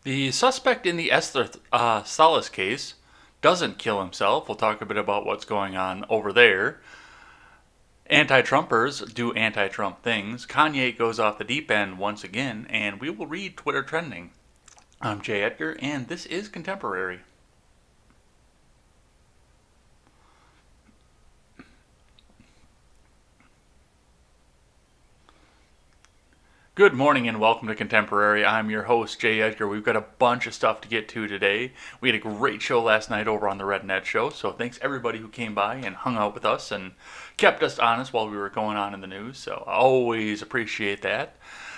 The suspect in the Esther Salas case doesn't kill himself. We'll talk a bit about what's going on over there. Anti-Trumpers do anti-Trump things. Kanye goes off the deep end once again, and we will read Twitter trending. I'm Jay Edgar, and this is Contemporary. Good morning and welcome to Contemporary. I'm your host, Jay Edgar. We've got a bunch of stuff to get to today. We had a great show last night over on the Red Net Show, so thanks everybody who came by and hung out with us and kept us honest while we were going on in the news, so I always appreciate that.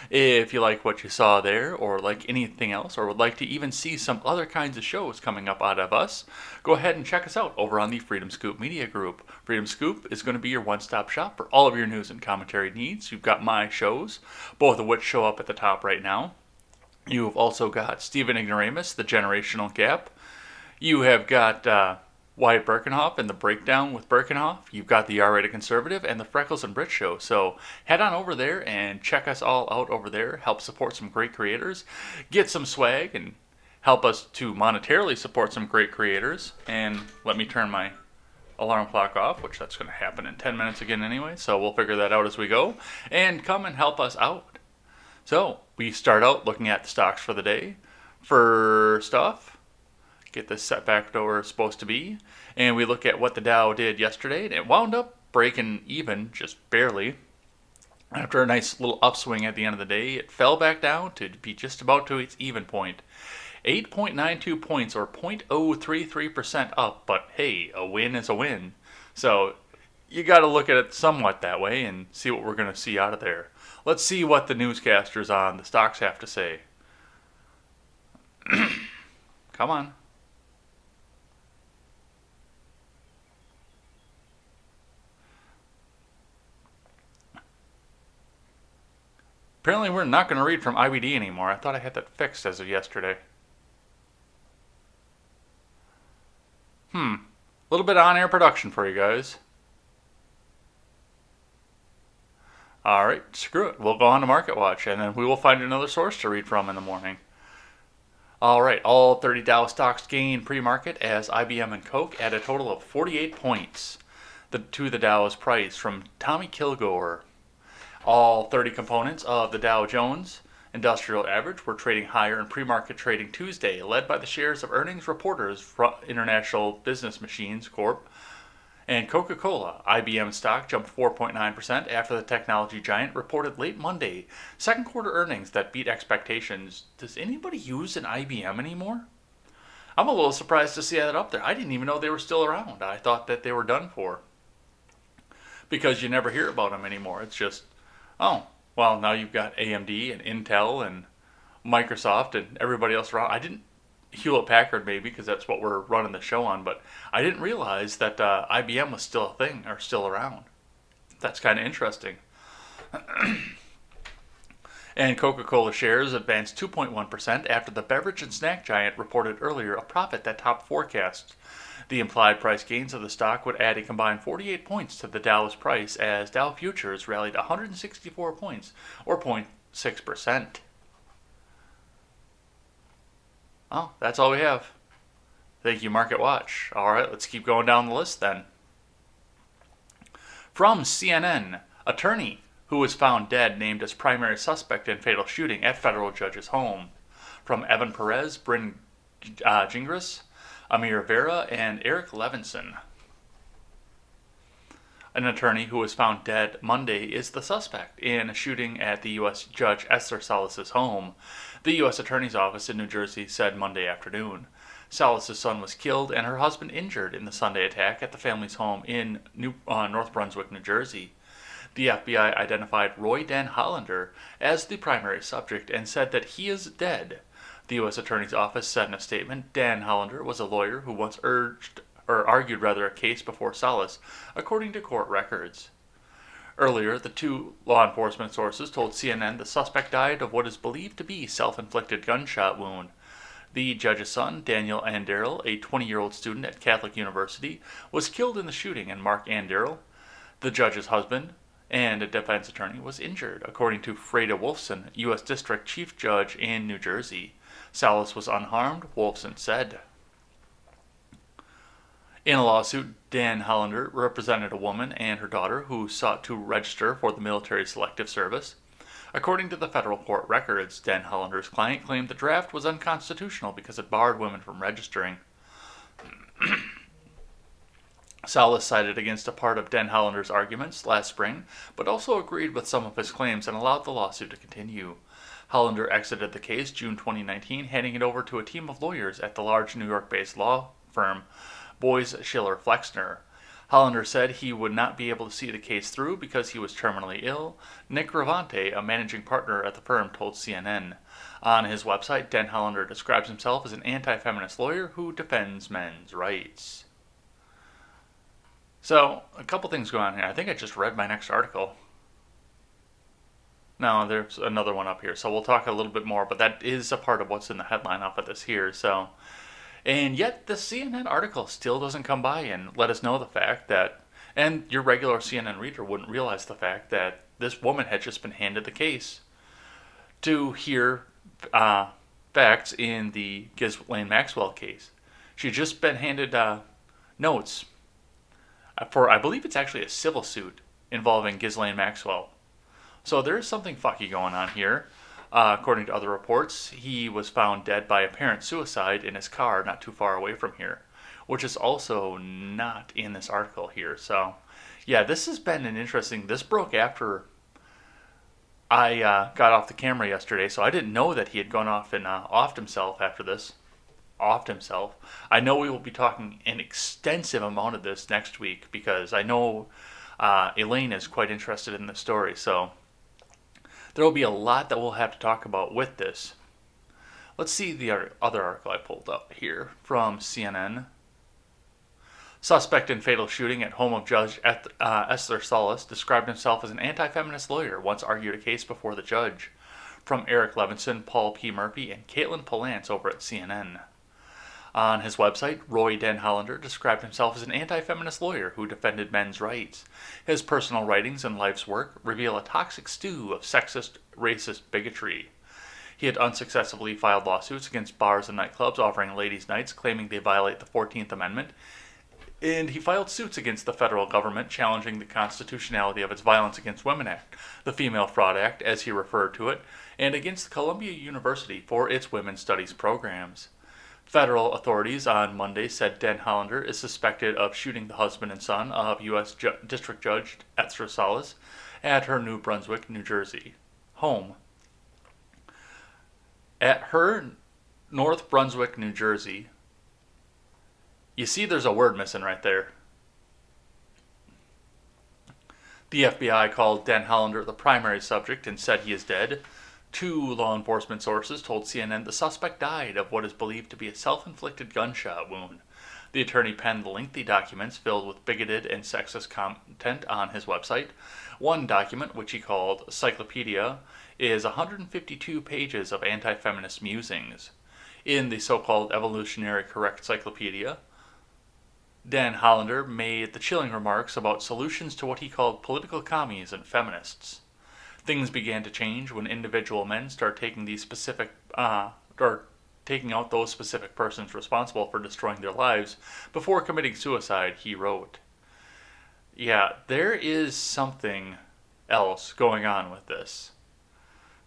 If you like what you saw there, or like anything else, or would like to even see some other kinds of shows coming up out of us, go ahead and check us out over on the Freedom Scoop Media Group. Freedom Scoop is going to be your one-stop shop for all of your news and commentary needs. You've got my shows, both of which show up at the top right now. You've also got Stephen Ignoramus, The Generational Gap. You have got Wyatt Birkenhoff and The Breakdown with Birkenhoff. You've got the R-Rated Conservative and the Freckles and Brit Show. So head on over there and check us all out over there. Help support some great creators. Get some swag and help us to monetarily support some great creators. And let me turn my alarm clock off, which that's going to happen in 10 minutes again anyway. So we'll figure that out as we go. And come and help us out. So we start out looking at the stocks for the day. First off, get this set back to where it's supposed to be. And we look at what the Dow did yesterday, and it wound up breaking even, just barely. After a nice little upswing at the end of the day, it fell back down to be just about to its even point. 8.92 points, or 0.033% up, but hey, a win is a win. So you got to look at it somewhat that way and see what we're going to see out of there. Let's see what the newscasters on the stocks have to say. Come on. Apparently we're not going to read from IBD anymore. I thought I had that fixed as of yesterday. A little bit of on-air production for you guys. Alright, screw it. We'll go on to Market Watch, and then we will find another source to read from in the morning. Alright, all 30 Dow stocks gained pre-market as IBM and Coke add a total of 48 points to the Dow's price from Tommy Kilgore. All 30 components of the Dow Jones Industrial Average were trading higher in pre-market trading Tuesday, led by the shares of earnings reporters from International Business Machines Corp. And Coca-Cola. IBM stock jumped 4.9% after the technology giant reported late Monday second quarter earnings that beat expectations. Does anybody use an IBM anymore? I'm a little surprised to see that up there. I didn't even know they were still around. I thought that they were done for. Because you never hear about them anymore. It's just, oh, well, now you've got AMD and Intel and Microsoft and everybody else around. I didn't, Hewlett Packard maybe, because that's what we're running the show on, but I didn't realize that IBM was still a thing, or still around. That's kind of interesting. And Coca-Cola shares advanced 2.1% after the beverage and snack giant reported earlier a profit that topped forecasts. The implied price gains of the stock would add a combined 48 points to the Dow's price as Dow futures rallied 164 points, or 0.6%. Oh, that's all we have. Thank you, Market Watch. All right, let's keep going down the list then. From CNN, attorney who was found dead named as primary suspect in fatal shooting at federal judge's home. From Evan Perez, Bryn Gingras, Amir Vera, and Eric Levinson. An attorney who was found dead Monday is the suspect in a shooting at the U.S. Judge Esther Salas' home, the U.S. Attorney's Office in New Jersey said Monday afternoon. Salas' son was killed and her husband injured in the Sunday attack at the family's home in North Brunswick, New Jersey. The FBI identified Roy Dan Hollander as the primary subject and said that he is dead. The U.S. Attorney's Office said in a statement, Dan Hollander was a lawyer who once argued a case before Salas, according to court records. Earlier, the two law enforcement sources told CNN the suspect died of what is believed to be self-inflicted gunshot wound. The judge's son, Daniel Anderl, a 20-year-old student at Catholic University, was killed in the shooting, and Mark Anderl, the judge's husband and a defense attorney, was injured, according to Freda Wolfson, U.S. District Chief Judge in New Jersey. Salas was unharmed, Wolfson said. In a lawsuit, Dan Hollander represented a woman and her daughter who sought to register for the Military Selective Service. According to the federal court records, Dan Hollander's client claimed the draft was unconstitutional because it barred women from registering. Salas sided against a part of Dan Hollander's arguments last spring, but also agreed with some of his claims and allowed the lawsuit to continue. Hollander exited the case June 2019, handing it over to a team of lawyers at the large New York-based law firm Boies Schiller Flexner. Hollander said he would not be able to see the case through because he was terminally ill. Nick Ravante, a managing partner at the firm, told CNN. On his website, Dan Hollander describes himself as an anti-feminist lawyer who defends men's rights. So, a couple things going on here. I think I just read my next article. No, there's another one up here. So we'll talk a little bit more, but that is a part of what's in the headline off of this here. And yet the CNN article still doesn't come by and let us know the fact that, and your regular CNN reader wouldn't realize the fact that this woman had just been handed the case to hear facts in the Ghislaine Maxwell case. She'd just been handed notes for, I believe it's actually a civil suit involving Ghislaine Maxwell. So there is something fucky going on here. According to other reports, he was found dead by apparent suicide in his car not too far away from here, which is also not in this article here. So, yeah, this has been an interesting... This broke after I got off the camera yesterday, so I didn't know that he had gone off and offed himself after this. Offed himself. I know we will be talking an extensive amount of this next week because I know Elaine is quite interested in this story, so... There will be a lot that we'll have to talk about with this. Let's see the other article I pulled up here from CNN. Suspect in fatal shooting at home of Judge Esther Salas described himself as an anti-feminist lawyer, once argued a case before the judge. From Eric Levinson, Paul P. Murphy, and Caitlin Palance over at CNN. On his website, Roy Dan Hollander described himself as an anti-feminist lawyer who defended men's rights. His personal writings and life's work reveal a toxic stew of sexist, racist bigotry. He had unsuccessfully filed lawsuits against bars and nightclubs offering ladies' nights, claiming they violate the 14th Amendment, and he filed suits against the federal government challenging the constitutionality of its Violence Against Women Act, the Female Fraud Act, as he referred to it, and against Columbia University for its women's studies programs. Federal authorities on Monday said Dan Hollander is suspected of shooting the husband and son of U.S. District Judge Esther Salas at her New Brunswick, New Jersey home. At her North Brunswick, New Jersey, you see there's a word missing right there. The FBI called Dan Hollander the primary subject and said he is dead. Two law enforcement sources told CNN the suspect died of what is believed to be a self-inflicted gunshot wound. The attorney penned lengthy documents filled with bigoted and sexist content on his website. One document, which he called Cyclopedia, is 152 pages of anti-feminist musings. In the so-called evolutionary correct cyclopedia, Dan Hollander made the chilling remarks about solutions to what he called political commies and feminists. Things began to change when individual men start taking taking out those specific persons responsible for destroying their lives before committing suicide, he wrote. Yeah, there is something else going on with this.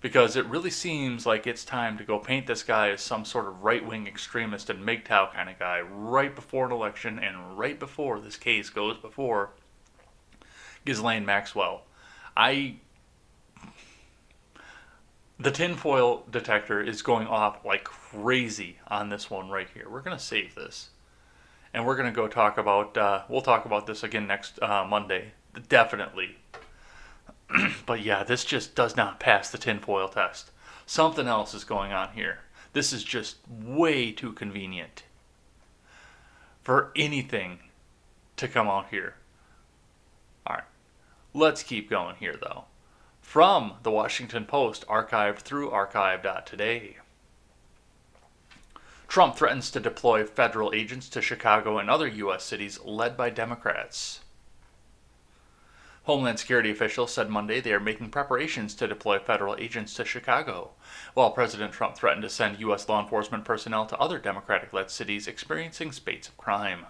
Because it really seems like it's time to go paint this guy as some sort of right-wing extremist and MGTOW kind of guy right before an election and right before this case goes before Ghislaine Maxwell. The tinfoil detector is going off like crazy on this one right here. We're going to save this. And we're going to go talk about, we'll talk about this again next Monday. Definitely. But yeah, this just does not pass the tinfoil test. Something else is going on here. This is just way too convenient for anything to come out here. Alright, let's keep going here though. From the Washington Post, archived through archive.today. Trump threatens to deploy federal agents to Chicago and other U.S. cities led by Democrats. Homeland Security officials said Monday they are making preparations to deploy federal agents to Chicago, while President Trump threatened to send U.S. law enforcement personnel to other Democratic-led cities experiencing spates of crime.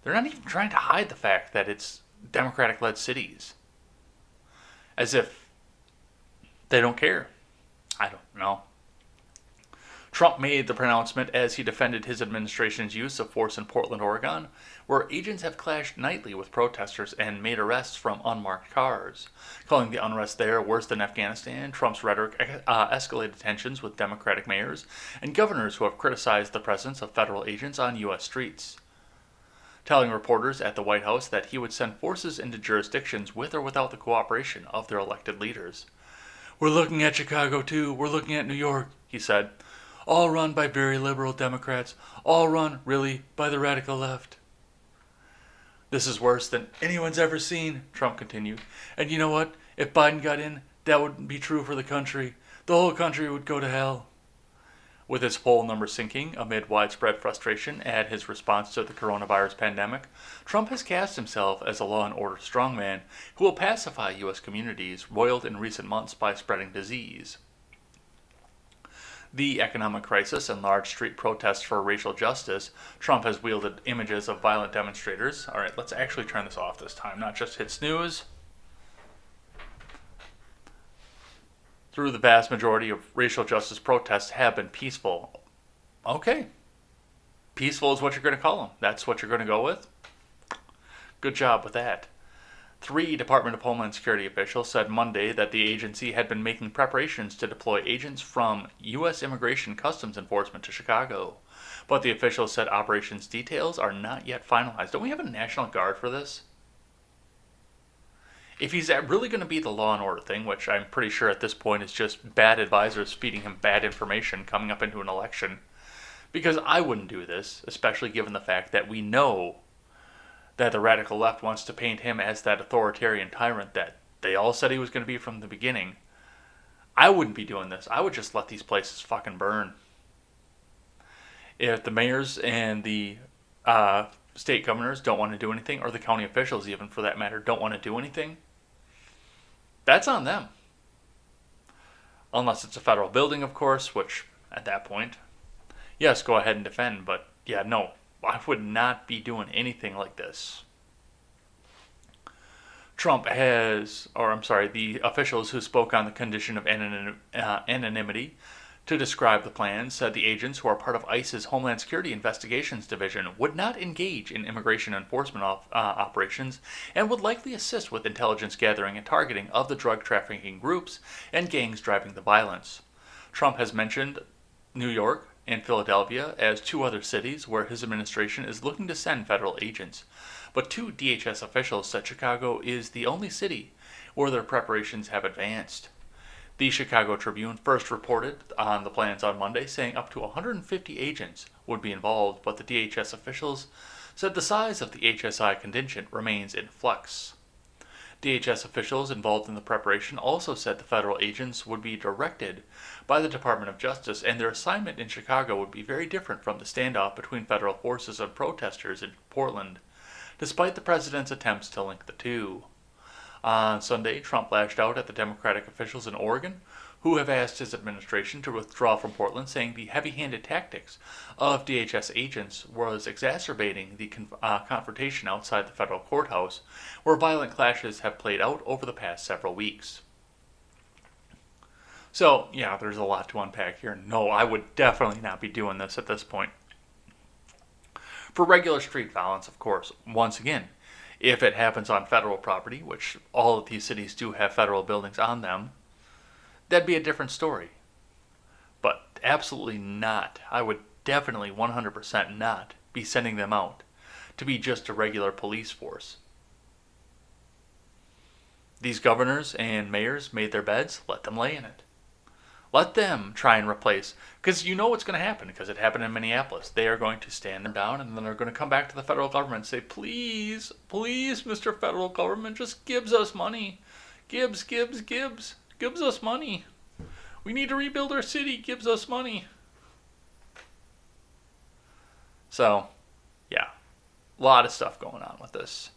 They're not even trying to hide the fact that it's Democratic-led cities. As if they don't care. I don't know. Trump made the pronouncement as he defended his administration's use of force in Portland, Oregon, where agents have clashed nightly with protesters and made arrests from unmarked cars. Calling the unrest there worse than Afghanistan, Trump's rhetoric escalated tensions with Democratic mayors and governors who have criticized the presence of federal agents on U.S. streets. Telling reporters at the White House that he would send forces into jurisdictions with or without the cooperation of their elected leaders. "We're looking at Chicago too, we're looking at New York," he said. "All run by very liberal Democrats, all run, really, by the radical left." "This is worse than anyone's ever seen," Trump continued. "And you know what? If Biden got in, that wouldn't be true for the country. The whole country would go to hell." With his poll numbers sinking amid widespread frustration at his response to the coronavirus pandemic, Trump has cast himself as a law and order strongman who will pacify U.S. communities roiled in recent months by spreading disease. The economic crisis and large street protests for racial justice, Trump has wielded images of violent demonstrators. All right, let's actually turn this off this time, not just hit snooze. Through the vast majority of racial justice protests have been peaceful. Okay. Peaceful is what you're going to call them. That's what you're going to go with. Good job with that. 3 Department of Homeland Security officials said Monday that the agency had been making preparations to deploy agents from U.S. Immigration Customs Enforcement to Chicago. But the officials said operations details are not yet finalized. Don't we have a National Guard for this? If he's really going to be the law and order thing, which I'm pretty sure at this point is just bad advisors feeding him bad information coming up into an election, because I wouldn't do this, especially given the fact that we know that the radical left wants to paint him as that authoritarian tyrant that they all said he was going to be from the beginning. I wouldn't be doing this. I would just let these places fucking burn. If the mayors and the state governors don't want to do anything, or the county officials even for that matter don't want to do anything, that's on them. Unless it's a federal building, of course, which at that point, yes, go ahead and defend, but yeah, no, I would not be doing anything like this. The officials who spoke on the condition of anonymity to describe the plan said the agents who are part of ICE's Homeland Security Investigations Division would not engage in immigration enforcement operations and would likely assist with intelligence gathering and targeting of the drug trafficking groups and gangs driving the violence. Trump has mentioned New York and Philadelphia as 2 other cities where his administration is looking to send federal agents. But 2 DHS officials said Chicago is the only city where their preparations have advanced. The Chicago Tribune first reported on the plans on Monday, saying up to 150 agents would be involved, but the DHS officials said the size of the HSI contingent remains in flux. DHS officials involved in the preparation also said the federal agents would be directed by the Department of Justice, and their assignment in Chicago would be very different from the standoff between federal forces and protesters in Portland, despite the president's attempts to link the two. On Sunday, Trump lashed out at the Democratic officials in Oregon, who have asked his administration to withdraw from Portland, saying the heavy-handed tactics of DHS agents was exacerbating the confrontation outside the federal courthouse, where violent clashes have played out over the past several weeks. So, yeah, there's a lot to unpack here. No, I would definitely not be doing this at this point. For regular street violence, of course, once again, if it happens on federal property, which all of these cities do have federal buildings on them, that'd be a different story. But absolutely not. I would definitely 100% not be sending them out to be just a regular police force. These governors and mayors made their beds, let them lay in it. Let them try and replace, because you know what's going to happen, because it happened in Minneapolis. They are going to stand them down, and then they're going to come back to the federal government and say, please, please, Mr. Federal Government, just gives us money. Gives us money. We need to rebuild our city, gives us money. So, yeah, a lot of stuff going on with this.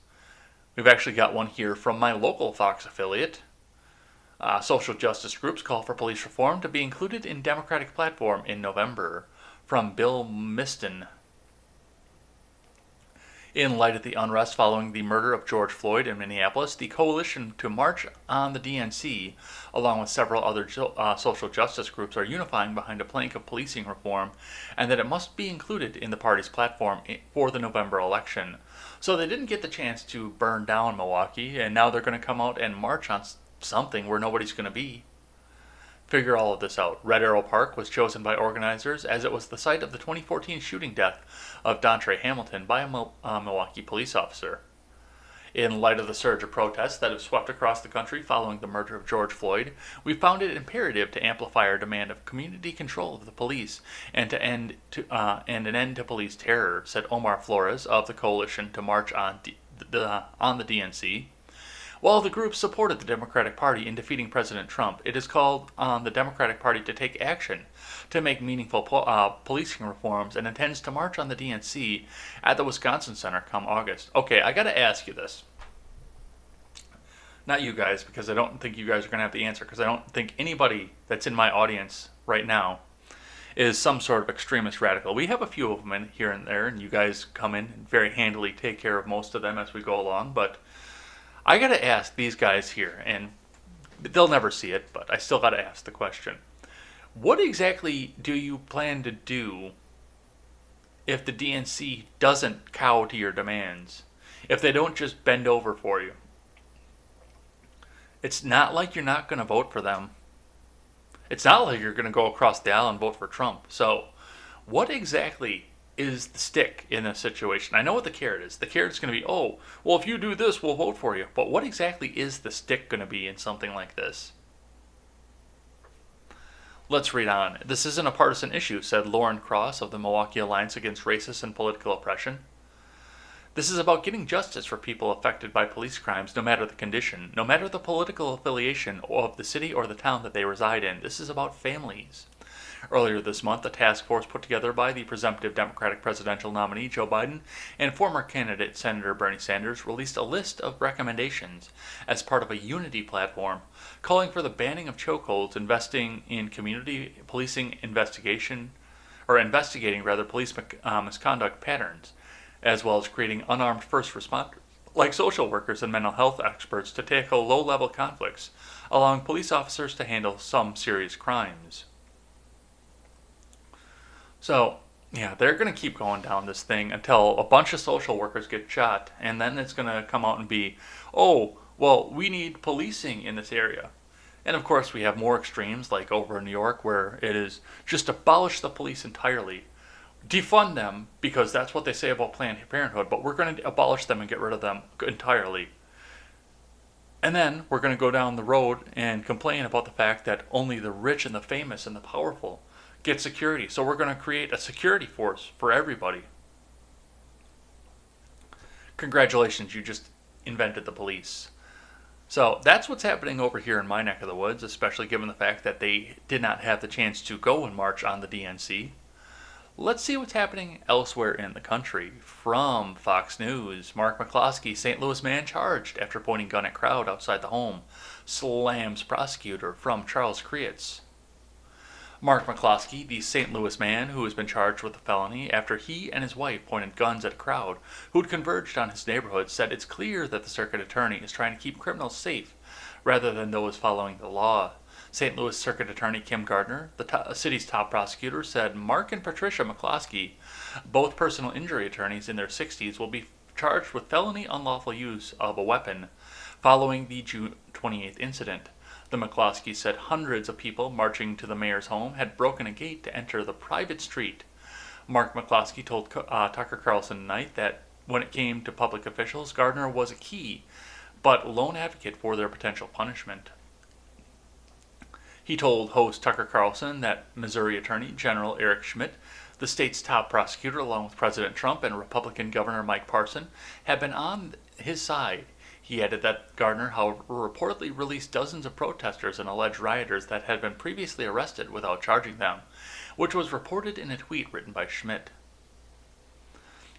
We've actually got one here from my local Fox affiliate. Social justice groups call for police reform to be included in Democratic platform in November. From Bill Miston. In light of the unrest following the murder of George Floyd in Minneapolis, the coalition to march on the DNC, along with several other social justice groups, are unifying behind a plank of policing reform and that it must be included in the party's platform for the November election. So they didn't get the chance to burn down Milwaukee, and now they're going to come out and march on something where nobody's going to be. Figure all of this out. Red Arrow Park was chosen by organizers as it was the site of the 2014 shooting death of Dontre Hamilton by a Milwaukee police officer. In light of the surge of protests that have swept across the country following the murder of George Floyd, we found it imperative to amplify our demand of community control of the police and an end to police terror, said Omar Flores of the Coalition to March on the DNC. While the group supported the Democratic Party in defeating President Trump, it has called on the Democratic Party to take action to make meaningful policing reforms and intends to march on the DNC at the Wisconsin Center come August. Okay, I gotta ask you this. Not you guys, because I don't think you guys are gonna have the answer, because I don't think anybody that's in my audience right now is some sort of extremist radical. We have a few of them in here and there, and you guys come in and very handily take care of most of them as we go along, but I gotta ask these guys here, and they'll never see it, but I still gotta ask the question. What exactly do you plan to do if the DNC doesn't cow to your demands? If they don't just bend over for you? It's not like you're not gonna vote for them. It's not like you're gonna go across the aisle and vote for Trump. So, what exactly is the stick in this situation? I know what the carrot is. The carrot's going to be, oh, well, if you do this, we'll vote for you. But what exactly is the stick going to be in something like this? Let's read on. This isn't a partisan issue, said Lauren Cross of the Milwaukee Alliance Against Racist and Political Oppression. This is about getting justice for people affected by police crimes, no matter the condition, no matter the political affiliation of the city or the town that they reside in. This is about families. Earlier this month, a task force put together by the presumptive Democratic presidential nominee Joe Biden and former candidate Senator Bernie Sanders released a list of recommendations as part of a unity platform calling for the banning of chokeholds, investing in community policing investigating police misconduct patterns, as well as creating unarmed first responders like social workers and mental health experts to tackle low-level conflicts, allowing police officers to handle some serious crimes. So, yeah, they're going to keep going down this thing until a bunch of social workers get shot, and then it's going to come out and be, oh, well, we need policing in this area. And of course, we have more extremes, like over in New York, where it is just abolish the police entirely. Defund them, because that's what they say about Planned Parenthood, but we're going to abolish them and get rid of them entirely. And then we're going to go down the road and complain about the fact that only the rich and the famous and the powerful get security. So we're going to create a security force for everybody. Congratulations, you just invented the police. So that's what's happening over here in my neck of the woods, especially given the fact that they did not have the chance to go and march on the DNC. Let's see what's happening elsewhere in the country. From Fox News, Mark McCloskey, St. Louis man charged after pointing gun at crowd outside the home, slams prosecutor. From Charles Creatz. Mark McCloskey, the St. Louis man who has been charged with a felony after he and his wife pointed guns at a crowd who'd converged on his neighborhood, said it's clear that the circuit attorney is trying to keep criminals safe rather than those following the law. St. Louis Circuit Attorney Kim Gardner, the city's top prosecutor, said Mark and Patricia McCloskey, both personal injury attorneys in their 60s, will be charged with felony unlawful use of a weapon following the June 28th incident. The McCloskeys said hundreds of people marching to the mayor's home had broken a gate to enter the private street. Mark McCloskey told Tucker Carlson tonight that when it came to public officials, Gardner was a key, but lone advocate for their potential punishment. He told host Tucker Carlson that Missouri Attorney General Eric Schmidt, the state's top prosecutor, along with President Trump and Republican Governor Mike Parson, have been on his side. He added that Gardner, however, reportedly released dozens of protesters and alleged rioters that had been previously arrested without charging them, which was reported in a tweet written by Schmidt.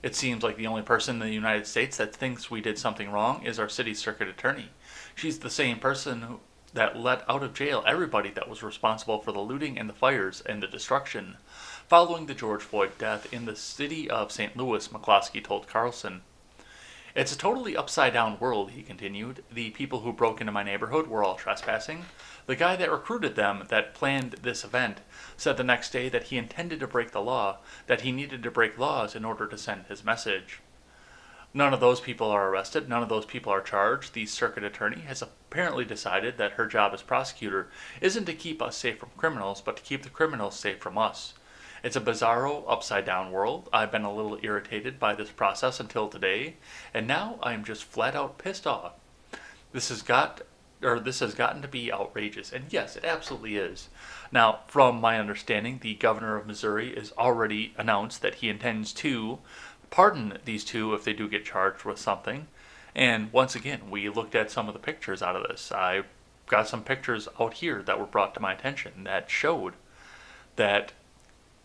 It seems like the only person in the United States that thinks we did something wrong is our city circuit attorney. She's the same person that let out of jail everybody that was responsible for the looting and the fires and the destruction following the George Floyd death in the city of St. Louis, McCloskey told Carlson. It's a totally upside down world, he continued. The people who broke into my neighborhood were all trespassing. The guy that recruited them, that planned this event, said the next day that he intended to break the law, that he needed to break laws in order to send his message. None of those people are arrested. None of those people are charged. The circuit attorney has apparently decided that her job as prosecutor isn't to keep us safe from criminals, but to keep the criminals safe from us. It's a bizarro, upside-down world. I've been a little irritated by this process until today, and now I am just flat-out pissed off. This has gotten to be outrageous, and yes, it absolutely is. Now, from my understanding, the governor of Missouri has already announced that he intends to pardon these two if they do get charged with something. And once again, we looked at some of the pictures out of this. I got some pictures out here that were brought to my attention that showed that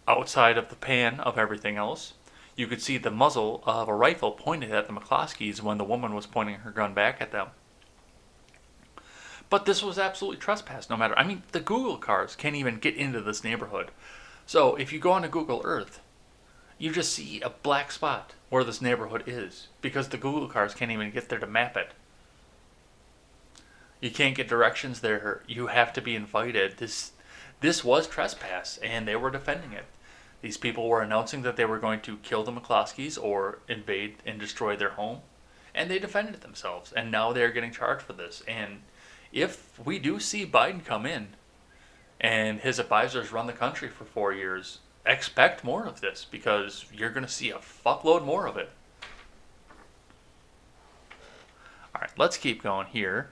outside of the pan of everything else, you could see the muzzle of a rifle pointed at the McCloskeys when the woman was pointing her gun back at them. But this was absolutely trespass, no matter. I mean, the Google cars can't even get into this neighborhood. So if you go onto Google Earth, you just see a black spot where this neighborhood is because the Google cars can't even get there to map it. You can't get directions there. You have to be invited. This was trespass, and they were defending it. These people were announcing that they were going to kill the McCloskeys or invade and destroy their home, and they defended themselves, and now they're getting charged for this. And if we do see Biden come in and his advisors run the country for 4 years, expect more of this because you're going to see a fuckload more of it. All right, let's keep going here.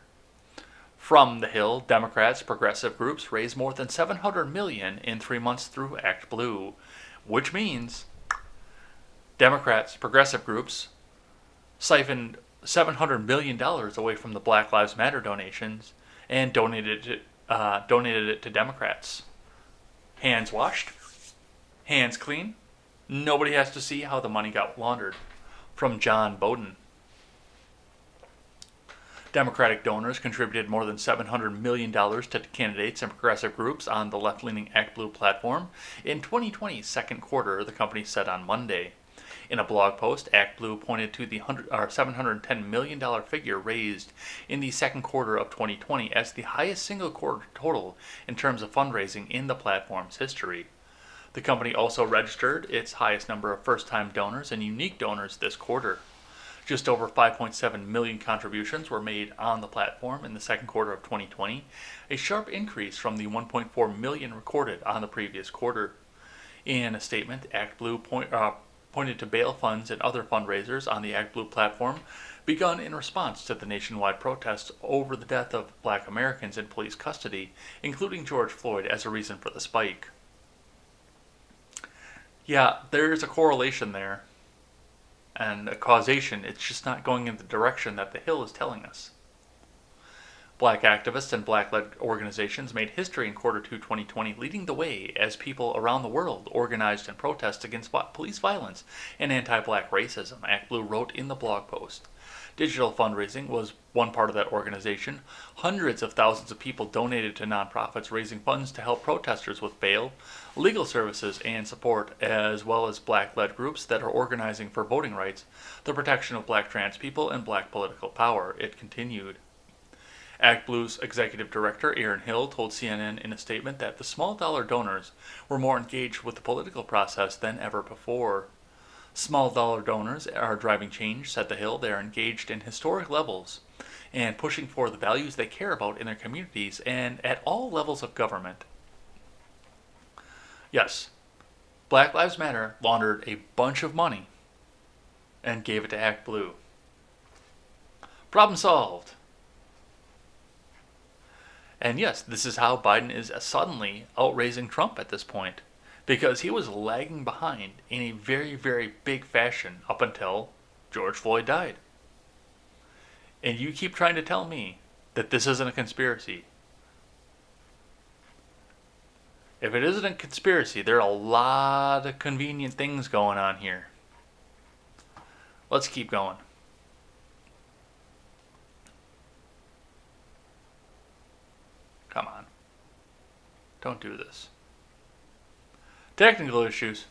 From the Hill, Democrats, progressive groups raised more than $700 million in 3 months through Act Blue, which means Democrats, progressive groups siphoned $700 million away from the Black Lives Matter donations and donated it to Democrats. Hands washed, hands clean. Nobody has to see how the money got laundered. From John Bowden. Democratic donors contributed more than $700 million to candidates and progressive groups on the left-leaning Act Blue platform in 2020's second quarter, the company said on Monday. In a blog post, Act Blue pointed to the $710 million figure raised in the second quarter of 2020 as the highest single quarter total in terms of fundraising in the platform's history. The company also registered its highest number of first-time donors and unique donors this quarter. Just over 5.7 million contributions were made on the platform in the second quarter of 2020, a sharp increase from the 1.4 million recorded on the previous quarter. In a statement, Act Blue pointed to bail funds and other fundraisers on the Act Blue platform begun in response to the nationwide protests over the death of Black Americans in police custody, including George Floyd, as a reason for the spike. Yeah, there's a correlation there. And a causation, it's just not going in the direction that the Hill is telling us. Black activists and black-led organizations made history in Q2 2020, leading the way as people around the world organized in protest against police violence and anti-black racism, Act Blue wrote in the blog post. Digital fundraising was one part of that organization. Hundreds of thousands of people donated to nonprofits raising funds to help protesters with bail, legal services, and support, as well as black-led groups that are organizing for voting rights, the protection of black trans people, and black political power, it continued. Act Blue's executive director, Aaron Hill, told CNN in a statement that the small-dollar donors were more engaged with the political process than ever before. Small-dollar donors are driving change, said the Hill. They are engaged in historic levels and pushing for the values they care about in their communities and at all levels of government. Yes, Black Lives Matter laundered a bunch of money and gave it to Act Blue. Problem solved. And yes, this is how Biden is suddenly outraising Trump at this point, because he was lagging behind in a very, very big fashion up until George Floyd died. And you keep trying to tell me that this isn't a conspiracy. If it isn't a conspiracy, there are a lot of convenient things going on here. Let's keep going. Come on. Don't do this. Technical issues.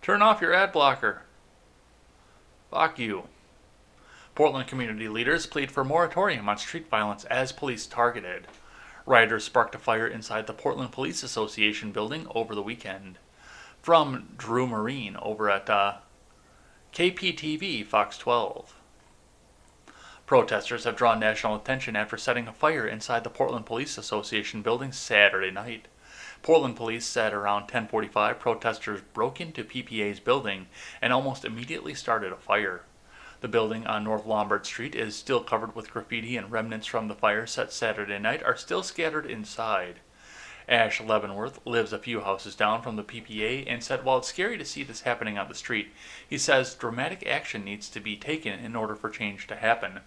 Turn off your ad blocker. Fuck you. Portland community leaders plead for moratorium on street violence as police targeted. Rioters sparked a fire inside the Portland Police Association building over the weekend. From Drew Marine over at KPTV Fox 12. Protesters have drawn national attention after setting a fire inside the Portland Police Association building Saturday night. Portland police said around 10:45 protesters broke into PPA's building and almost immediately started a fire. The building on North Lombard Street is still covered with graffiti, and remnants from the fire set Saturday night are still scattered inside. Ash Leavenworth lives a few houses down from the PPA and said while it's scary to see this happening on the street, he says dramatic action needs to be taken in order for change to happen.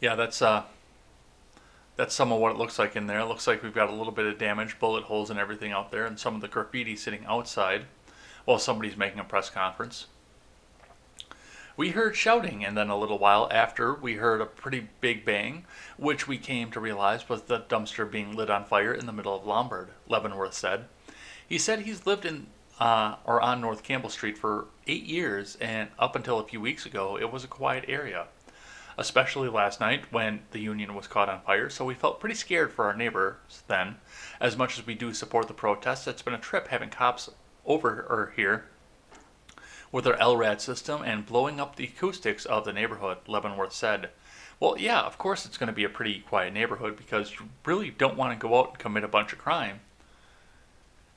Yeah, that's some of what it looks like in there. It looks like we've got a little bit of damage, bullet holes and everything out there, and some of the graffiti sitting outside while somebody's making a press conference. We heard shouting, and then a little while after, we heard a pretty big bang, which we came to realize was the dumpster being lit on fire in the middle of Lombard, Leavenworth said. He said he's lived in or on North Campbell Street for 8 years, and up until a few weeks ago, it was a quiet area. Especially last night when the Union was caught on fire, so we felt pretty scared for our neighbors then. As much as we do support the protests, it's been a trip having cops over here with their LRAD system and blowing up the acoustics of the neighborhood, Leavenworth said. Well, yeah, of course it's going to be a pretty quiet neighborhood because you really don't want to go out and commit a bunch of crime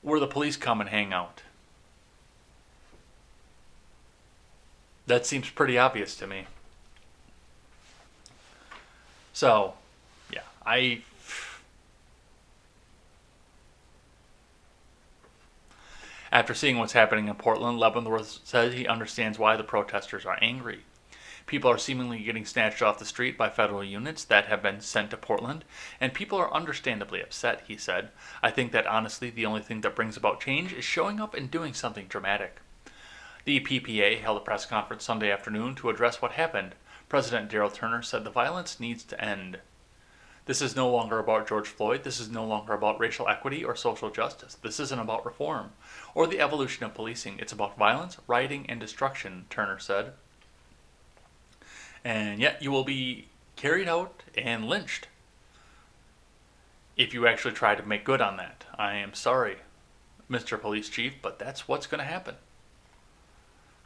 where the police come and hang out. That seems pretty obvious to me. So, yeah, After seeing what's happening in Portland, Leavenworth says he understands why the protesters are angry. People are seemingly getting snatched off the street by federal units that have been sent to Portland, and people are understandably upset, he said. I think that honestly the only thing that brings about change is showing up and doing something dramatic. The PPA held a press conference Sunday afternoon to address what happened. President Darrell Turner said the violence needs to end. This is no longer about George Floyd. This is no longer about racial equity or social justice. This isn't about reform or the evolution of policing. It's about violence, rioting, and destruction, Turner said. And yet you will be carried out and lynched if you actually try to make good on that. I am sorry, Mr. Police Chief, but that's what's going to happen.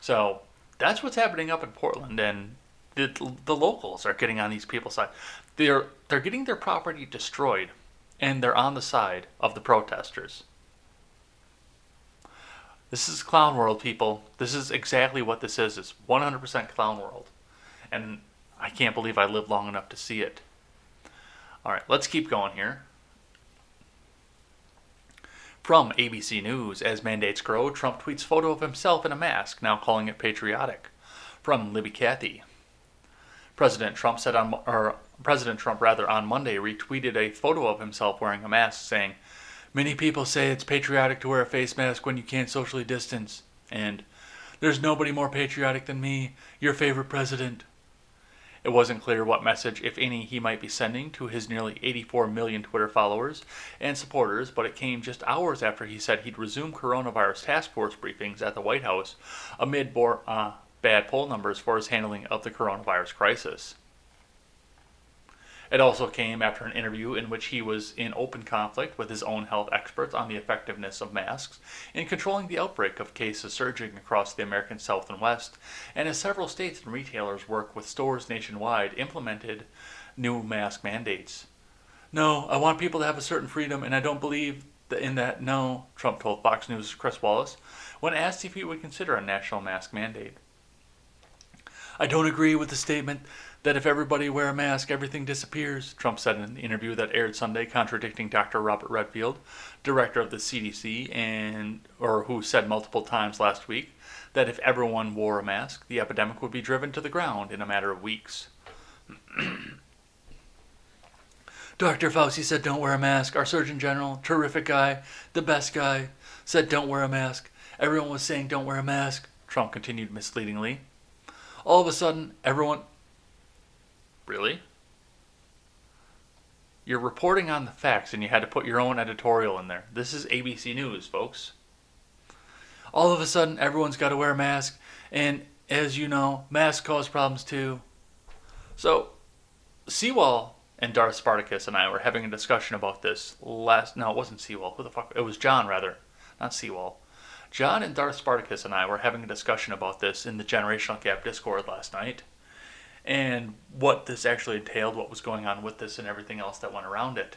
So that's what's happening up in Portland, and the locals are getting on these people's side. They're getting their property destroyed, and they're on the side of the protesters. This is clown world, people. This is exactly what this is. It's 100% clown world. And I can't believe I lived long enough to see it. All right, let's keep going here. From ABC News, as mandates grow, Trump tweets photo of himself in a mask, now calling it patriotic. From Libby Cathy. President Trump on Monday retweeted a photo of himself wearing a mask, saying, "Many people say it's patriotic to wear a face mask when you can't socially distance," and "There's nobody more patriotic than me, your favorite president." It wasn't clear what message, if any, he might be sending to his nearly 84 million Twitter followers and supporters, but it came just hours after he said he'd resume coronavirus task force briefings at the White House amid bad poll numbers for his handling of the coronavirus crisis. It also came after an interview in which he was in open conflict with his own health experts on the effectiveness of masks in controlling the outbreak of cases surging across the American South and West, and as several states and retailers work with stores nationwide implemented new mask mandates. "No, I want people to have a certain freedom, and I don't believe in that, no," Trump told Fox News' Chris Wallace when asked if he would consider a national mask mandate. "I don't agree with the statement that if everybody wear a mask, everything disappears," Trump said in an interview that aired Sunday, contradicting Dr. Robert Redfield, director of the CDC, who said multiple times last week that if everyone wore a mask, the epidemic would be driven to the ground in a matter of weeks. Dr. Fauci said don't wear a mask. Our Surgeon General, terrific guy, the best guy, said don't wear a mask. Everyone was saying don't wear a mask. Trump continued misleadingly. All of a sudden, everyone... Really? You're reporting on the facts and you had to put your own editorial in there. This is ABC News, folks. All of a sudden, everyone's got to wear a mask. And as you know, masks cause problems too. So, Seawall and Darth Spartacus and I were having a discussion about this last... No, it wasn't Seawall. Who the fuck? It was John, rather. Not Seawall. John and Darth Spartacus and I were having a discussion about this in the Generational Gap Discord last night. And what this actually entailed, what was going on with this, and everything else that went around it.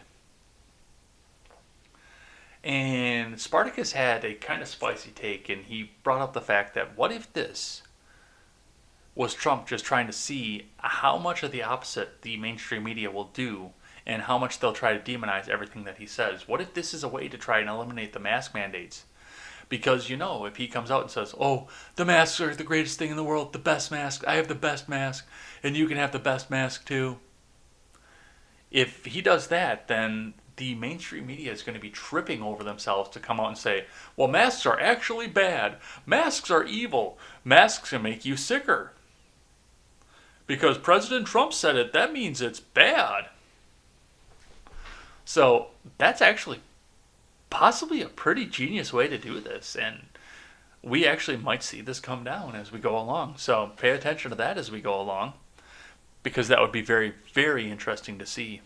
And Spartacus had a kind of spicy take, and he brought up the fact that what if this was Trump just trying to see how much of the opposite the mainstream media will do and how much they'll try to demonize everything that he says. What if this is a way to try and eliminate the mask mandates? Because, you know, if he comes out and says, oh, the masks are the greatest thing in the world, the best mask, I have the best mask, and you can have the best mask too. If he does that, then the mainstream media is going to be tripping over themselves to come out and say, well, masks are actually bad. Masks are evil. Masks can make you sicker. Because President Trump said it, that means it's bad. So that's actually possibly a pretty genius way to do this, and we actually might see this come down as we go along. So pay attention to that as we go along, because that would be very, very interesting to see.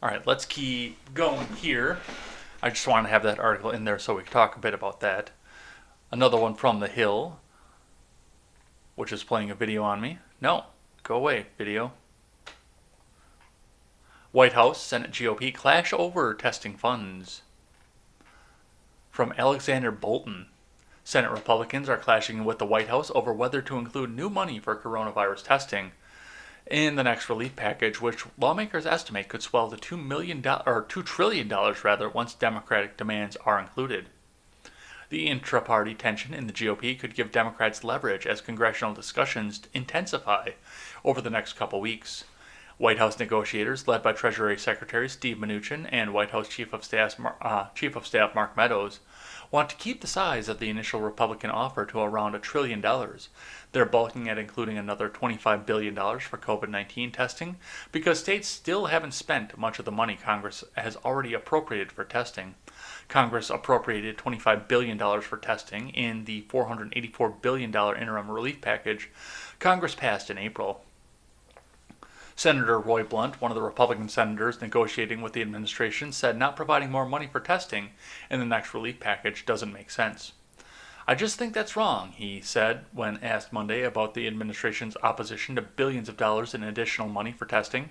All right, let's keep going here. I just wanted to have that article in there so we could talk a bit about that. Another one from The Hill, which is playing a video on me. No, go away, video. White House, Senate GOP clash over testing funds. From Alexander Bolton. Senate Republicans are clashing with the White House over whether to include new money for coronavirus testing in the next relief package, which lawmakers estimate could swell to $2 trillion once Democratic demands are included. The intra-party tension in the GOP could give Democrats leverage as congressional discussions intensify over the next couple weeks. White House negotiators, led by Treasury Secretary Steve Mnuchin and White House Chief of Staff Mark Meadows, want to keep the size of the initial Republican offer to around $1 trillion. They're bulking at including another $25 billion for COVID-19 testing because states still haven't spent much of the money Congress has already appropriated for testing. Congress appropriated $25 billion for testing in the $484 billion interim relief package Congress passed in April. Senator Roy Blunt, one of the Republican senators negotiating with the administration, said not providing more money for testing in the next relief package doesn't make sense. I just think that's wrong, he said when asked Monday about the administration's opposition to billions of dollars in additional money for testing.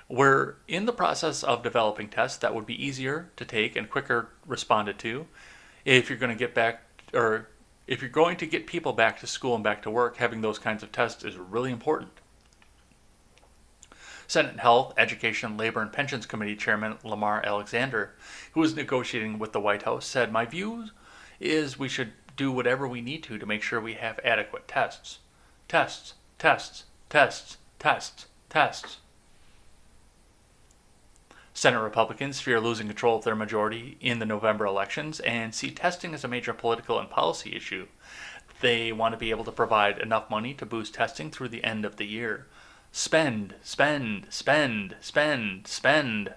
We're in the process of developing tests that would be easier to take and quicker responded to. If you're going to get people back to school and back to work, having those kinds of tests is really important. Senate Health, Education, Labor, and Pensions Committee Chairman Lamar Alexander, who was negotiating with the White House, said, "My view is we should do whatever we need to make sure we have adequate tests. Tests, tests, tests, tests, tests." Senate Republicans fear losing control of their majority in the November elections and see testing as a major political and policy issue. They want to be able to provide enough money to boost testing through the end of the year. Spend, spend, spend, spend, spend.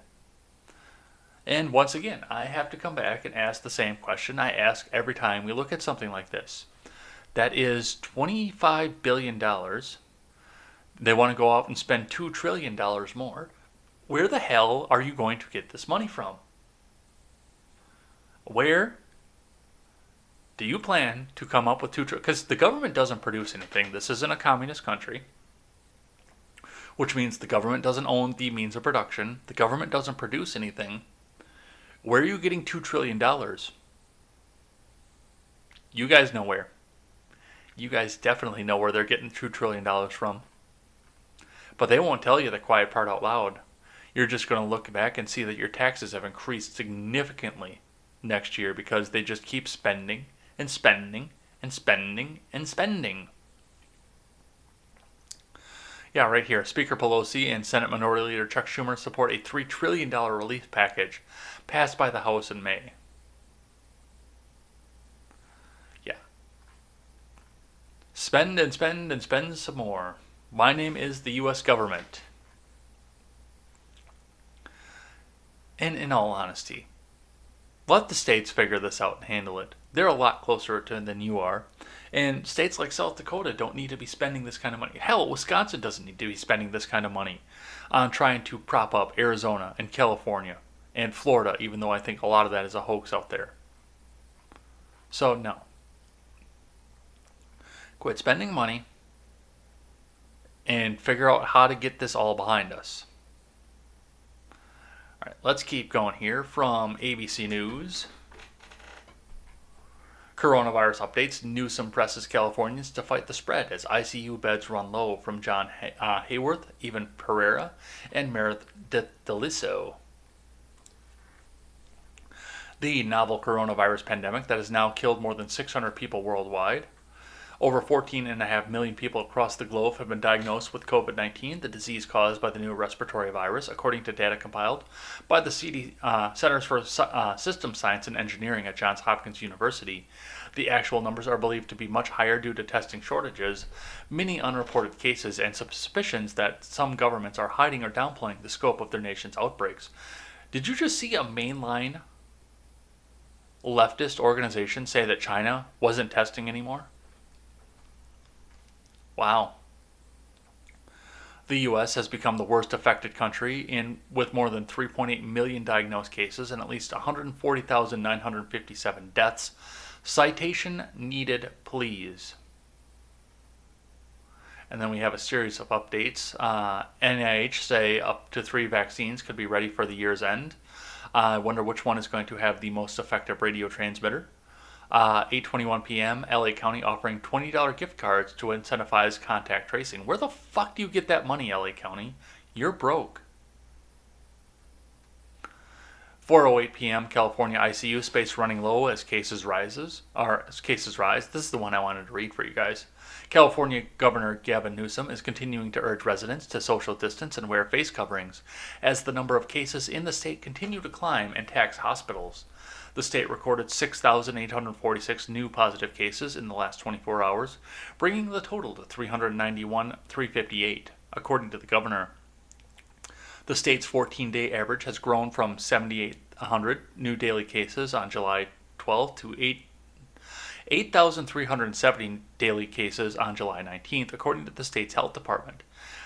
And once again, I have to come back and ask the same question I ask every time we look at something like this. That is $25 billion. They want to go out and spend $2 trillion more. Where the hell are you going to get this money from? Where do you plan to come up with $2 trillion? Because the government doesn't produce anything. This isn't a communist country, which means the government doesn't own the means of production. The government doesn't produce anything. Where are you getting $2 trillion? You guys know where. You guys definitely know where they're getting $2 trillion from. But they won't tell you the quiet part out loud. You're just going to look back and see that your taxes have increased significantly next year because they just keep spending and spending and spending and spending. Yeah, right here. Speaker Pelosi and Senate Minority Leader Chuck Schumer support a $3 trillion relief package passed by the House in May. Yeah. Spend and spend and spend some more. My name is the U.S. government. And in all honesty, let the states figure this out and handle it. They're a lot closer to it than you are. And states like South Dakota don't need to be spending this kind of money. Hell, Wisconsin doesn't need to be spending this kind of money on trying to prop up Arizona and California and Florida, even though I think a lot of that is a hoax out there. So, no. Quit spending money and figure out how to get this all behind us. All right, let's keep going here from ABC News. Coronavirus updates. Newsom presses Californians to fight the spread as ICU beds run low from John Hayworth, Evan Pereira, and Meredith Deliso. The novel coronavirus pandemic that has now killed more than 600 people worldwide. Over 14.5 million people across the globe have been diagnosed with COVID-19, the disease caused by the new respiratory virus, according to data compiled by the Centers for Systems Science and Engineering at Johns Hopkins University. The actual numbers are believed to be much higher due to testing shortages, many unreported cases, and suspicions that some governments are hiding or downplaying the scope of their nation's outbreaks. Did you just see a mainline leftist organization say that China wasn't testing anymore? Wow. The U.S. has become the worst affected country with more than 3.8 million diagnosed cases and at least 140,957 deaths. Citation needed, please. And then we have a series of updates. NIH say up to 3 vaccines could be ready for the year's end. I wonder which one is going to have the most effective radio transmitter. 8:21 p.m., LA County offering $20 gift cards to incentivize contact tracing. Where the fuck do you get that money, LA County? You're broke. 4:08 p.m., California ICU space running low as cases rise. This is the one I wanted to read for you guys. California Governor Gavin Newsom is continuing to urge residents to social distance and wear face coverings as the number of cases in the state continue to climb and tax hospitals. The state recorded 6,846 new positive cases in the last 24 hours, bringing the total to 391,358, according to the governor. The state's 14-day average has grown from 7,800 new daily cases on July 12th to 8,370 daily cases on July 19th, according to the state's health department.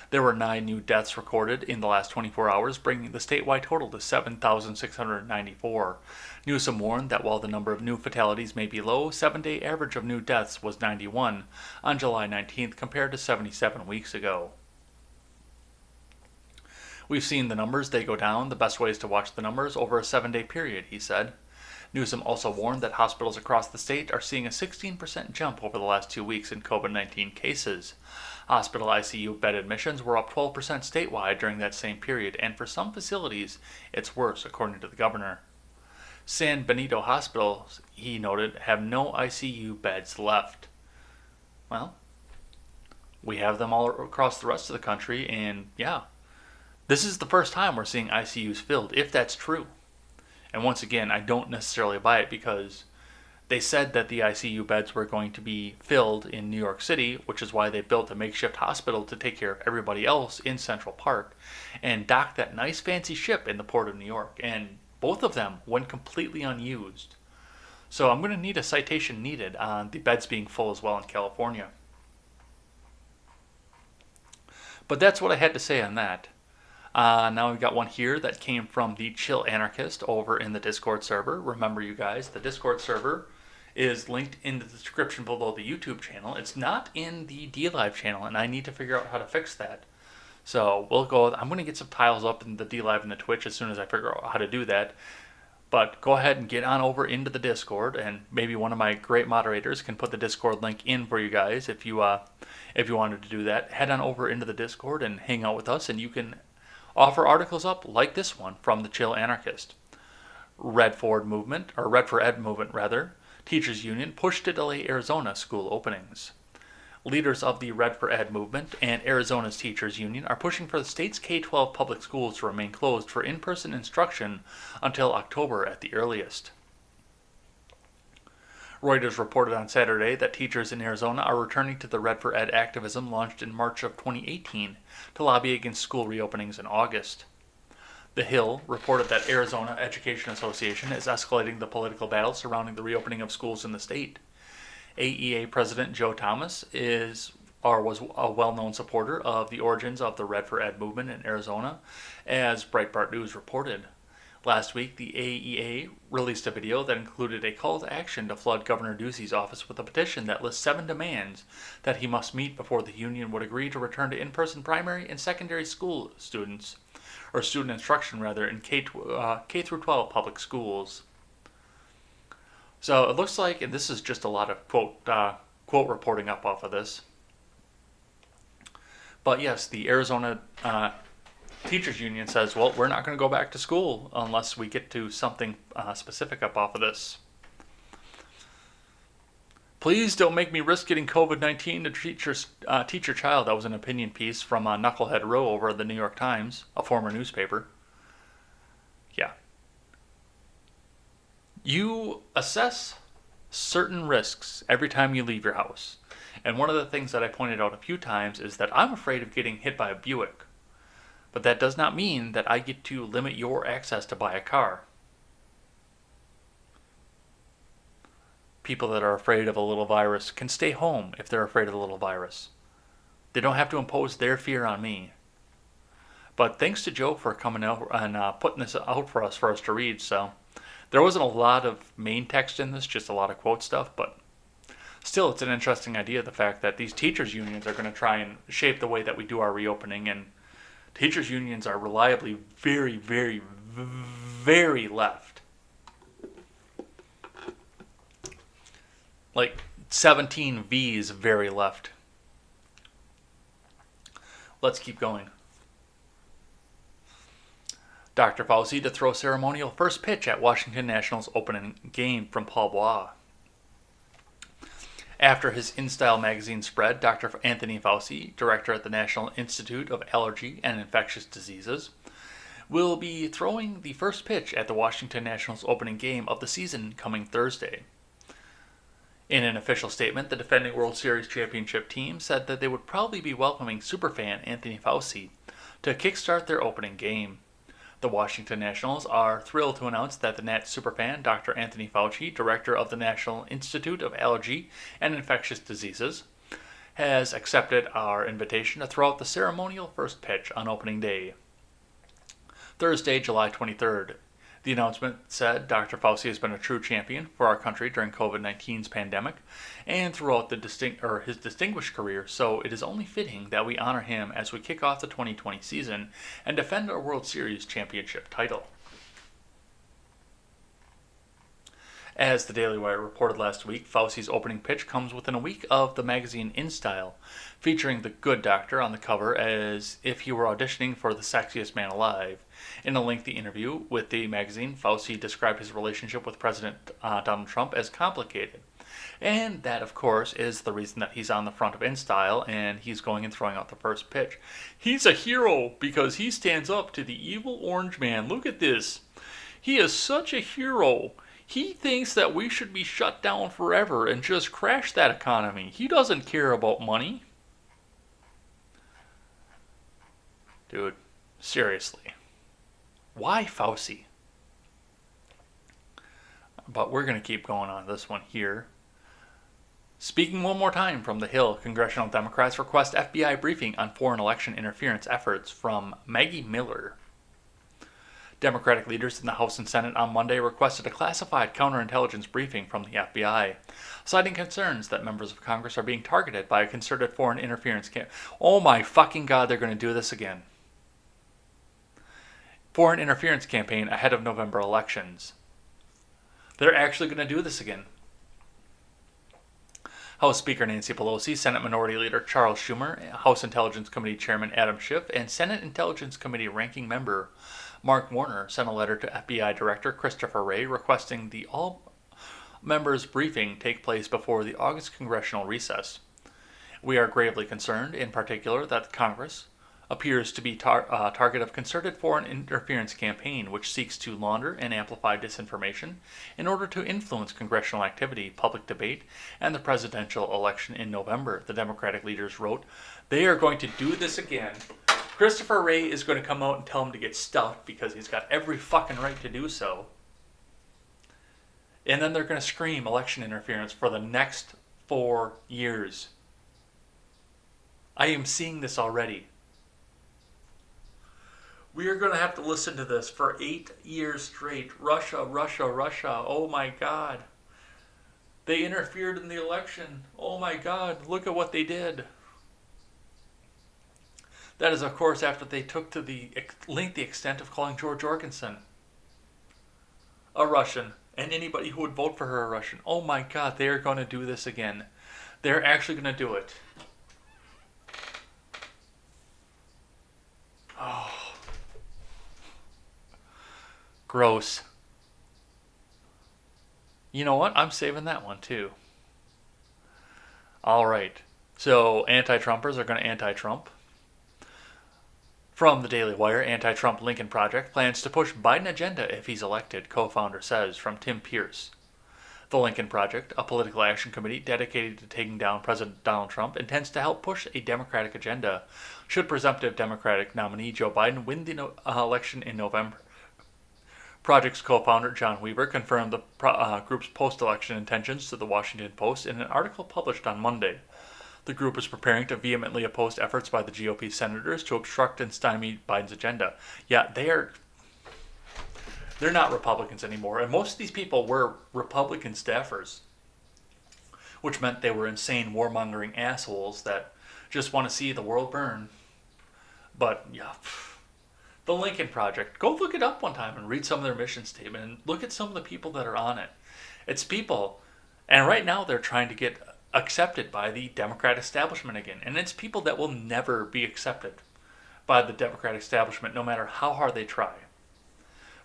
There were 9 new deaths recorded in the last 24 hours, bringing the statewide total to 7,694. Newsom warned that while the number of new fatalities may be low, 7-day average of new deaths was 91 on July 19th compared to 77 weeks ago. We've seen the numbers, they go down. The best way is to watch the numbers over a 7-day period, he said. Newsom also warned that hospitals across the state are seeing a 16% jump over the last 2 weeks in COVID-19 cases. Hospital ICU bed admissions were up 12% statewide during that same period, and for some facilities, it's worse, according to the governor. San Benito hospitals, he noted, have no ICU beds left. Well, we have them all across the rest of the country, and yeah, this is the first time we're seeing ICUs filled, if that's true. And once again, I don't necessarily buy it because they said that the ICU beds were going to be filled in New York City, which is why they built a makeshift hospital to take care of everybody else in Central Park and docked that nice fancy ship in the port of New York. And both of them went completely unused. So I'm going to need a citation needed on the beds being full as well in California. But that's what I had to say on that. Now we've got one here that came from the Chill Anarchist over in the Discord server. Remember, you guys, the Discord server is linked in the description below the YouTube channel. It's not in the DLive channel, and I need to figure out how to fix that. So I'm going to get some tiles up in the DLive and the Twitch as soon as I figure out how to do that. But go ahead and get on over into the Discord, and maybe one of my great moderators can put the Discord link in for you guys if you wanted to do that. Head on over into the Discord and hang out with us, and you can offer articles up like this one from the Chill Anarchist. Red for Ed movement, Teachers Union pushed to delay Arizona school openings. Leaders of the Red for Ed movement and Arizona's teachers union are pushing for the state's K-12 public schools to remain closed for in-person instruction until October at the earliest. Reuters reported on Saturday that teachers in Arizona are returning to the Red for Ed activism launched in March of 2018 to lobby against school reopenings in August. The Hill reported that Arizona Education Association is escalating the political battle surrounding the reopening of schools in the state. AEA President Joe Thomas was a well-known supporter of the origins of the Red for Ed movement in Arizona, as Breitbart News reported. Last week, the AEA released a video that included a call to action to flood Governor Ducey's office with a petition that lists 7 demands that he must meet before the union would agree to return to in-person primary and secondary school student instruction in K-12 public schools. So it looks like, and this is just a lot of quote reporting up off of this, but yes, the Arizona Teachers Union says, well, we're not going to go back to school unless we get to something specific up off of this. Please don't make me risk getting COVID-19 to teach your child. That was an opinion piece from Knucklehead Row over at the New York Times, a former newspaper. Yeah. You assess certain risks every time you leave your house. And one of the things that I pointed out a few times is that I'm afraid of getting hit by a Buick. But that does not mean that I get to limit your access to buy a car. People that are afraid of a little virus can stay home if they're afraid of the little virus. They don't have to impose their fear on me. But thanks to Joe for coming out and putting this out for us to read. So there wasn't a lot of main text in this, just a lot of quote stuff, but still it's an interesting idea, the fact that these teachers unions are going to try and shape the way that we do our reopening. And teachers unions are reliably very, very, very left. Like 17 V's very left. Let's keep going. Dr. Fauci to throw ceremonial first pitch at Washington Nationals opening game from Paul Bois. After his InStyle magazine spread, Dr. Anthony Fauci, director at the National Institute of Allergy and Infectious Diseases, will be throwing the first pitch at the Washington Nationals opening game of the season coming Thursday. In an official statement, the defending World Series championship team said that they would probably be welcoming superfan Anthony Fauci to kickstart their opening game. The Washington Nationals are thrilled to announce that the Nats superfan Dr. Anthony Fauci, director of the National Institute of Allergy and Infectious Diseases, has accepted our invitation to throw out the ceremonial first pitch on opening day, Thursday, July 23rd. The announcement said Dr. Fauci has been a true champion for our country during COVID-19's pandemic and throughout his distinguished career, so it is only fitting that we honor him as we kick off the 2020 season and defend our World Series championship title. As the Daily Wire reported last week, Fauci's opening pitch comes within a week of the magazine InStyle, featuring the Good Doctor on the cover as if he were auditioning for The Sexiest Man Alive. In a lengthy interview with the magazine, Fauci described his relationship with President Donald Trump as complicated. And that, of course, is the reason that he's on the front of InStyle and he's going and throwing out the first pitch. He's a hero because he stands up to the evil orange man. Look at this. He is such a hero. He thinks that we should be shut down forever and just crash that economy. He doesn't care about money. Dude, seriously. Why Fauci? But we're going to keep going on this one here. Speaking one more time from The Hill, congressional Democrats request FBI briefing on foreign election interference efforts from Maggie Miller. Democratic leaders in the House and Senate on Monday requested a classified counterintelligence briefing from the FBI, citing concerns that members of Congress are being targeted by a concerted foreign interference campaign. Oh my fucking God, they're going to do this again. Foreign interference campaign ahead of November elections. They're actually going to do this again. House Speaker Nancy Pelosi, Senate Minority Leader Charles Schumer, House Intelligence Committee Chairman Adam Schiff, and Senate Intelligence Committee Ranking Member Mark Warner sent a letter to FBI Director Christopher Wray requesting the all-members briefing take place before the August congressional recess. We are gravely concerned, in particular, that Congress appears to be target of concerted foreign interference campaign which seeks to launder and amplify disinformation in order to influence congressional activity, public debate, and the presidential election in November. The Democratic leaders wrote, they are going to do this again. Christopher Wray is going to come out and tell him to get stuffed because he's got every fucking right to do so. And then they're going to scream election interference for the next 4 years. I am seeing this already. We are going to have to listen to this for 8 years straight. Russia, Russia, Russia. Oh my God. They interfered in the election. Oh my God. Look at what they did. That is, of course, after they took to the lengthy extent of calling George Jorgensen a Russian, and anybody who would vote for her a Russian. Oh my God, they are going to do this again. They're actually going to do it. Oh. Gross. You know what? I'm saving that one too. All right. So anti-Trumpers are going to anti-Trump. From the Daily Wire, anti-Trump Lincoln Project plans to push Biden agenda if he's elected, co-founder says, from Tim Pierce. The Lincoln Project, a political action committee dedicated to taking down President Donald Trump, intends to help push a Democratic agenda should presumptive Democratic nominee Joe Biden win the election in November. Project's co-founder John Weaver confirmed the group's post-election intentions to the Washington Post in an article published on Monday. The group is preparing to vehemently oppose efforts by the GOP senators to obstruct and stymie Biden's agenda. Yeah, they're not Republicans anymore, and most of these people were Republican staffers, which meant they were insane warmongering assholes that just want to see the world burn. But yeah, the Lincoln Project, go look it up one time and read some of their mission statement and look at some of the people that are on it. It's people, and right now they're trying to get accepted by the Democrat establishment again. And it's people that will never be accepted by the Democrat establishment, no matter how hard they try.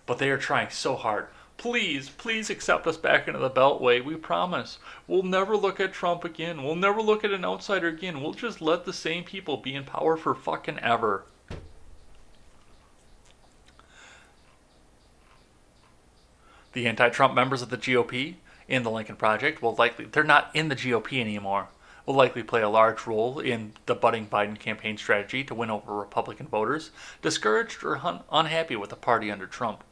But they are trying so hard. Please, please accept us back into the Beltway. We promise. We'll never look at Trump again. We'll never look at an outsider again. We'll just let the same people be in power for fucking ever. The anti-Trump members of the GOP in the Lincoln Project they're not in the GOP anymore, will likely play a large role in the budding Biden campaign strategy to win over Republican voters, discouraged or unhappy with the party under Trump.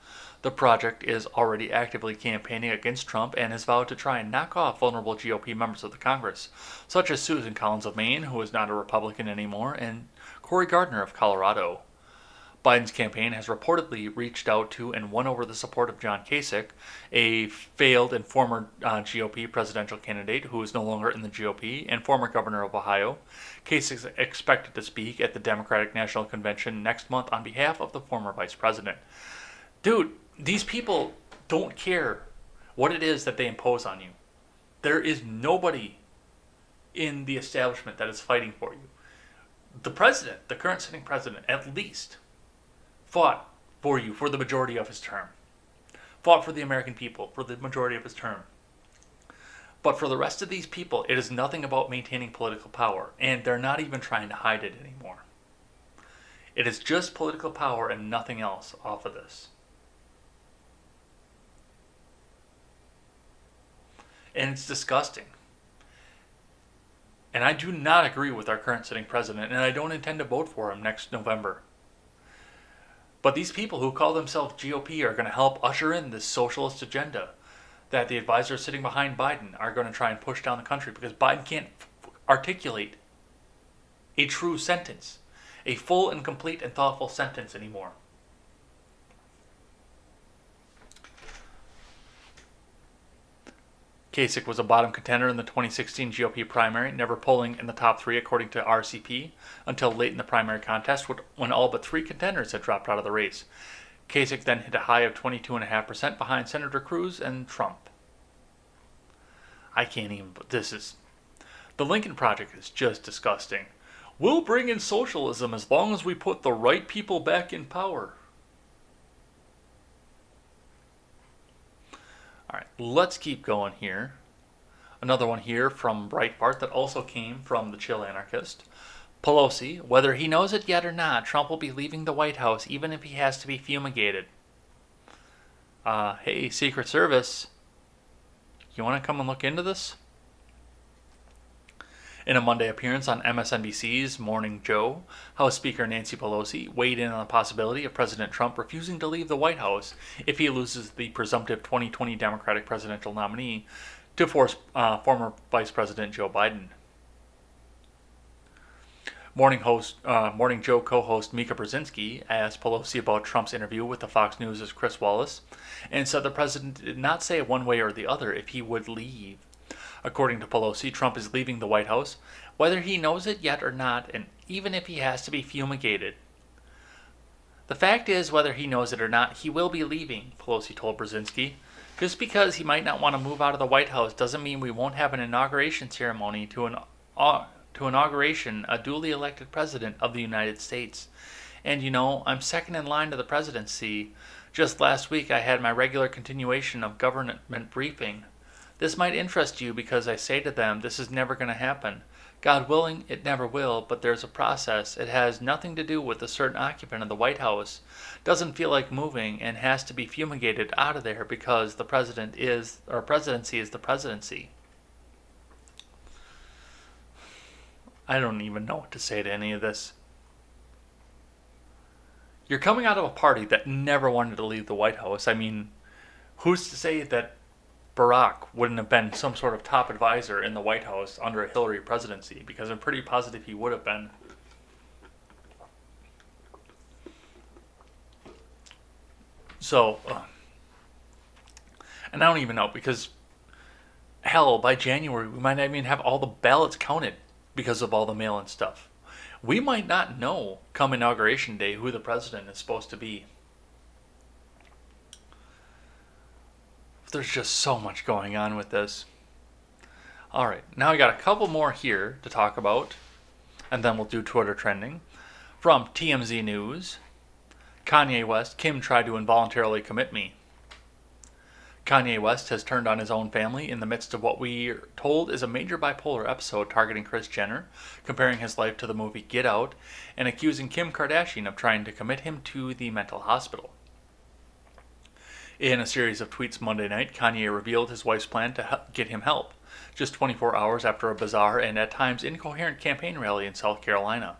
The project is already actively campaigning against Trump and has vowed to try and knock off vulnerable GOP members of the Congress, such as Susan Collins of Maine, who is not a Republican anymore, and Cory Gardner of Colorado. Biden's campaign has reportedly reached out to and won over the support of John Kasich, a failed and former GOP presidential candidate who is no longer in the GOP and former governor of Ohio. Kasich is expected to speak at the Democratic National Convention next month on behalf of the former vice president. Dude, these people don't care what it is that they impose on you. There is nobody in the establishment that is fighting for you. The president, the current sitting president, at least fought for you for the majority of his term. Fought for the American people for the majority of his term. But for the rest of these people, it is nothing about maintaining political power, and they're not even trying to hide it anymore. It is just political power and nothing else off of this. And it's disgusting. And I do not agree with our current sitting president, and I don't intend to vote for him next November. But these people who call themselves GOP are going to help usher in this socialist agenda that the advisors sitting behind Biden are going to try and push down the country because Biden can't articulate a true sentence, a full and complete and thoughtful sentence anymore. Kasich was a bottom contender in the 2016 GOP primary, never polling in the top 3 according to RCP, until late in the primary contest when all but 3 contenders had dropped out of the race. Kasich then hit a high of 22.5% behind Senator Cruz and Trump. I can't even... The Lincoln Project is just disgusting. We'll bring in socialism as long as we put the right people back in power. All right, let's keep going here. Another one here from Breitbart that also came from the Chill Anarchist. Pelosi, whether he knows it yet or not, Trump will be leaving the White House even if he has to be fumigated. Hey, Secret Service, you want to come and look into this? In a Monday appearance on MSNBC's Morning Joe, House Speaker Nancy Pelosi weighed in on the possibility of President Trump refusing to leave the White House if he loses the presumptive 2020 Democratic presidential nominee to force former Vice President Joe Biden. Morning Joe co-host Mika Brzezinski asked Pelosi about Trump's interview with the Fox News' Chris Wallace and said the president did not say one way or the other if he would leave. According to Pelosi, Trump is leaving the White House, whether he knows it yet or not, and even if he has to be fumigated. The fact is, whether he knows it or not, he will be leaving, Pelosi told Brzezinski. Just because he might not want to move out of the White House doesn't mean we won't have an inauguration ceremony to inauguration a duly elected president of the United States. And I'm second in line to the presidency. Just last week I had my regular continuation of government briefing. This might interest you because I say to them, this is never going to happen. God willing, it never will, but there's a process. It has nothing to do with a certain occupant of the White House. Doesn't feel like moving and has to be fumigated out of there because the presidency is the presidency. I don't even know what to say to any of this. You're coming out of a party that never wanted to leave the White House. I mean, who's to say that Barack wouldn't have been some sort of top advisor in the White House under a Hillary presidency? Because I'm pretty positive he would have been. So, and I don't even know, because hell, by January we might not even have all the ballots counted because of all the mail-in stuff. We might not know come Inauguration Day who the president is supposed to be. There's just so much going on with this. Alright, now I got a couple more here to talk about, and then we'll do Twitter trending. From TMZ News, Kanye West, Kim tried to involuntarily commit me. Kanye West has turned on his own family in the midst of what we're told is a major bipolar episode targeting Kris Jenner, comparing his life to the movie Get Out, and accusing Kim Kardashian of trying to commit him to the mental hospital. In a series of tweets Monday night, Kanye revealed his wife's plan to get him help, just 24 hours after a bizarre and at times incoherent campaign rally in South Carolina.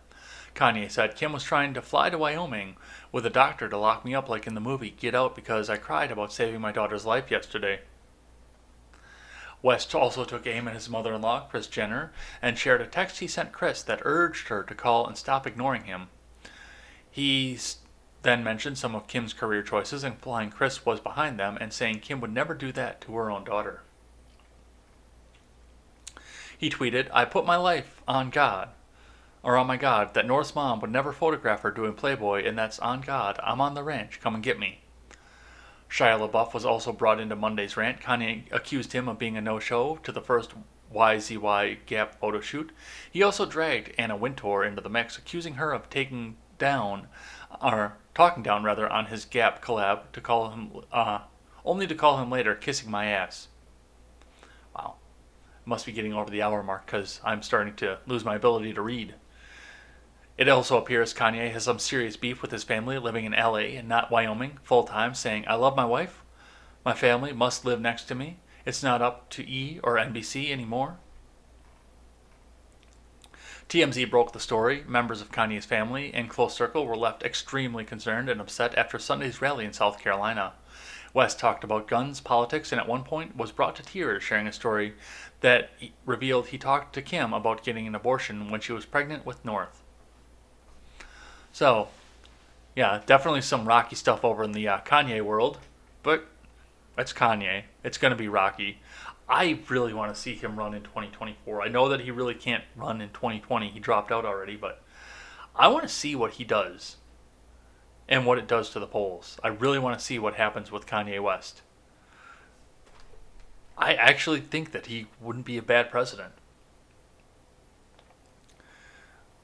Kanye said, Kim was trying to fly to Wyoming with a doctor to lock me up like in the movie Get Out because I cried about saving my daughter's life yesterday. West also took aim at his mother-in-law, Kris Jenner, and shared a text he sent Kris that urged her to call and stop ignoring him. He then mentioned some of Kim's career choices, implying Kris was behind them and saying Kim would never do that to her own daughter. He tweeted, I put my life on God, or on my God, that North's mom would never photograph her doing Playboy, and that's on God. I'm on the ranch. Come and get me. Shia LaBeouf was also brought into Monday's rant. Kanye accused him of being a no-show to the first YZY Gap photo shoot. He also dragged Anna Wintour into the mix, accusing her of talking down on his Gap collab to call him, only to call him later kissing my ass. Wow. Must be getting over the hour mark because I'm starting to lose my ability to read. It also appears Kanye has some serious beef with his family living in LA and not Wyoming full-time, saying, I love my wife. My family must live next to me. It's not up to E! Or NBC anymore. TMZ broke the story. Members of Kanye's family and close circle were left extremely concerned and upset after Sunday's rally in South Carolina. West talked about guns, politics, and at one point was brought to tears sharing a story that revealed he talked to Kim about getting an abortion when she was pregnant with North. So, yeah, definitely some rocky stuff over in the Kanye world, but it's Kanye. It's going to be rocky. I really want to see him run in 2024. I know that he really can't run in 2020. He dropped out already, but I want to see what he does and what it does to the polls. I really want to see what happens with Kanye West. I actually think that he wouldn't be a bad president.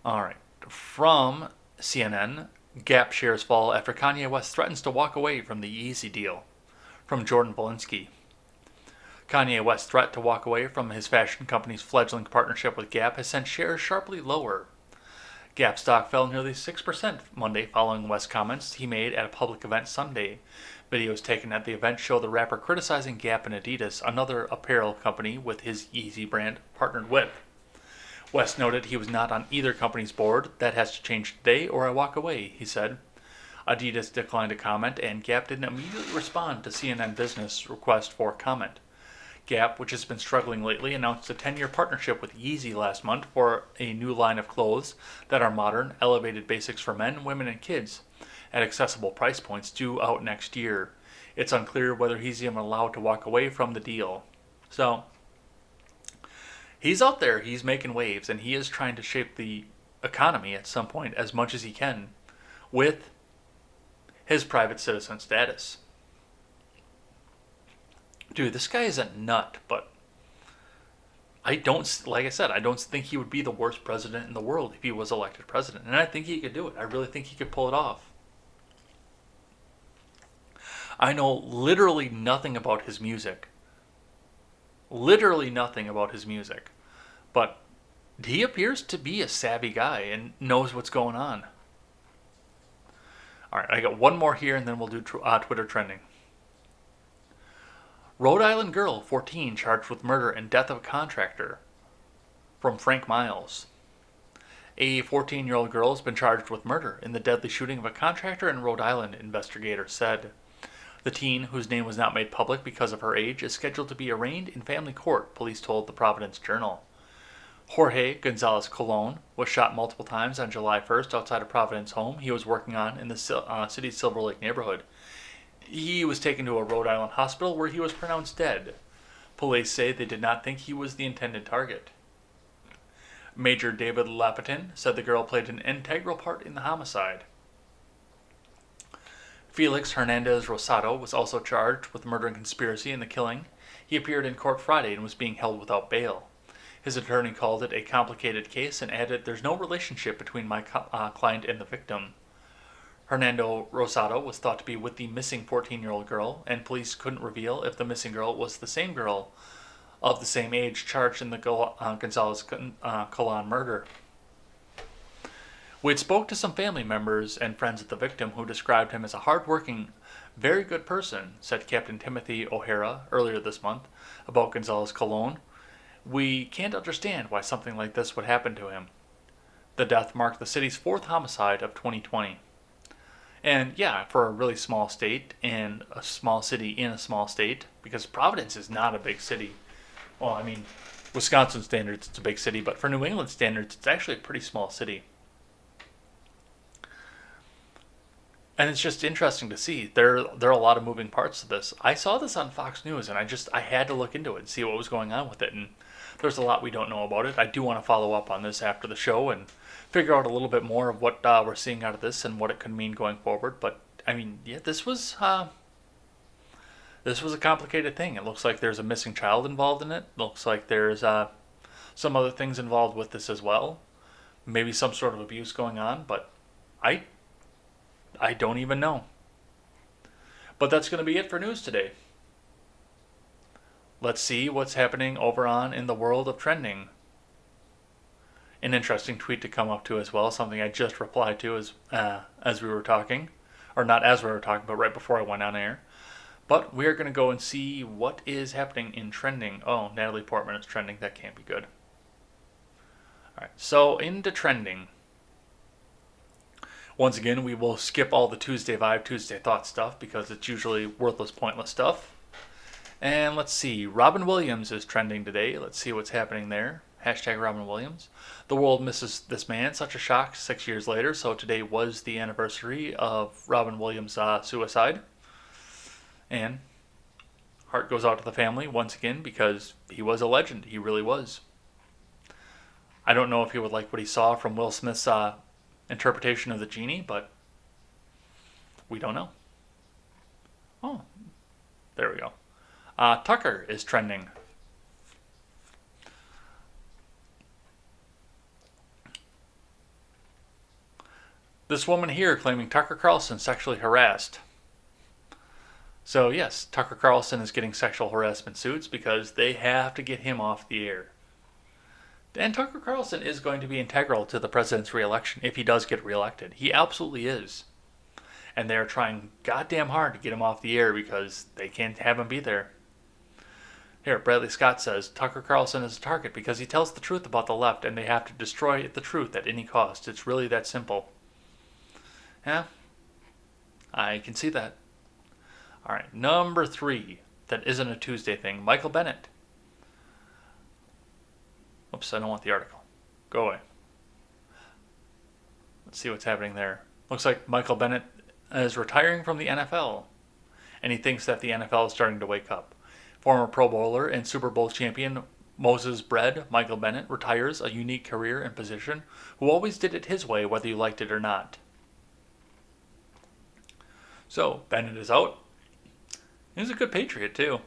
All right. From CNN, Gap shares fall after Kanye West threatens to walk away from the Yeezy deal. From Jordan Belinsky. Kanye West's threat to walk away from his fashion company's fledgling partnership with Gap has sent shares sharply lower. Gap stock fell nearly 6% Monday following West's comments he made at a public event Sunday. Videos taken at the event show the rapper criticizing Gap and Adidas, another apparel company with his Yeezy brand partnered with. West noted he was not on either company's board. That has to change today or I walk away, he said. Adidas declined to comment, and Gap didn't immediately respond to CNN Business' request for comment. Gap, which has been struggling lately, announced a 10-year partnership with Yeezy last month for a new line of clothes that are modern, elevated basics for men, women, and kids at accessible price points due out next year. It's unclear whether he's even allowed to walk away from the deal. So, he's out there, he's making waves, and he is trying to shape the economy at some point as much as he can with his private citizen status. Dude, this guy is a nut, but like I said, I don't think he would be the worst president in the world if he was elected president. And I think he could do it. I really think he could pull it off. I know literally nothing about his music. Literally nothing about his music. But he appears to be a savvy guy and knows what's going on. Alright, I got one more here and then we'll do Twitter trending. Rhode Island girl, 14, charged with murder and death of a contractor. From Frank Miles. A 14-year-old girl has been charged with murder in the deadly shooting of a contractor in Rhode Island, investigators said. The teen, whose name was not made public because of her age, is scheduled to be arraigned in family court, police told the Providence Journal. Jorge Gonzalez Colon was shot multiple times on July 1st outside a Providence home he was working on in the city's Silver Lake neighborhood. He was taken to a Rhode Island hospital where he was pronounced dead. Police say they did not think he was the intended target. Major David Lapitin said the girl played an integral part in the homicide. Felix Hernandez Rosado was also charged with murder and conspiracy in the killing. He appeared in court Friday and was being held without bail. His attorney called it a complicated case and added, "There's no relationship between my client and the victim." Hernando Rosado was thought to be with the missing 14-year-old girl, and police couldn't reveal if the missing girl was the same girl of the same age charged in the Gonzalez Colon murder. We had spoke to some family members and friends of the victim who described him as a hard-working, very good person, said Captain Timothy O'Hara earlier this month about Gonzalez Colon. We can't understand why something like this would happen to him. The death marked the city's fourth homicide of 2020. And yeah, for a really small state and a small city in a small state, because Providence is not a big city. Well, I mean, Wisconsin standards, it's a big city, but for New England standards, it's actually a pretty small city. And it's just interesting to see. There are a lot of moving parts to this. I saw this on Fox News, and I had to look into it and see what was going on with it. And there's a lot we don't know about it. I do want to follow up on this after the show and figure out a little bit more of what we're seeing out of this and what it could mean going forward. But I mean, yeah, this was a complicated thing. It looks like there's a missing child involved in it. Looks like there's some other things involved with this as well. Maybe some sort of abuse going on, but I don't even know. But that's going to be it for news today. Let's see what's happening over on in the world of trending. An interesting tweet to come up to as well, something I just replied to as we were talking. Or not as we were talking, but right before I went on air. But we're going to go and see what is happening in trending. Oh, Natalie Portman is trending. That can't be good. Alright, so into trending. Once again, we will skip all the Tuesday Vibe, Tuesday Thought stuff because it's usually worthless, pointless stuff. And let's see, Robin Williams is trending today. Let's see what's happening there. Hashtag Robin Williams. The world misses this man. Such a shock 6 years later. So today was the anniversary of Robin Williams' suicide. And heart goes out to the family once again because he was a legend. He really was. I don't know if he would like what he saw from Will Smith's interpretation of the genie, but we don't know. Oh, there we go. Tucker is trending. This woman here claiming Tucker Carlson sexually harassed. So yes, Tucker Carlson is getting sexual harassment suits because they have to get him off the air. And Tucker Carlson is going to be integral to the president's reelection if he does get reelected. He absolutely is. And they're trying goddamn hard to get him off the air because they can't have him be there. Here, Bradley Scott says, Tucker Carlson is a target because he tells the truth about the left and they have to destroy the truth at any cost. It's really that simple. Yeah, I can see that. All right, number 3, that isn't a Tuesday thing, Michael Bennett. Oops, I don't want the article. Go away. Let's see what's happening there. Looks like Michael Bennett is retiring from the NFL, and he thinks that the NFL is starting to wake up. Former Pro Bowler and Super Bowl champion Moses bred Michael Bennett retires a unique career and position who always did it his way whether you liked it or not. So, Bennett is out. He's a good Patriot, too.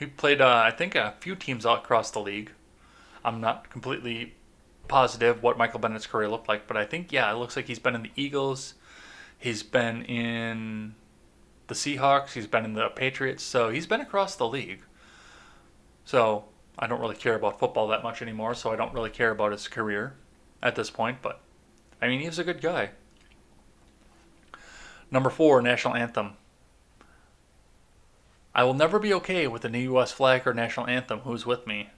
He played, I think, a few teams all across the league. I'm not completely positive what Michael Bennett's career looked like, but I think, yeah, it looks like he's been in the Eagles. He's been in the Seahawks. He's been in the Patriots. So he's been across the league. So I don't really care about football that much anymore, so I don't really care about his career at this point. But, I mean, he's a good guy. Number 4, National Anthem. I will never be okay with the new U.S. flag or national anthem. Who's with me?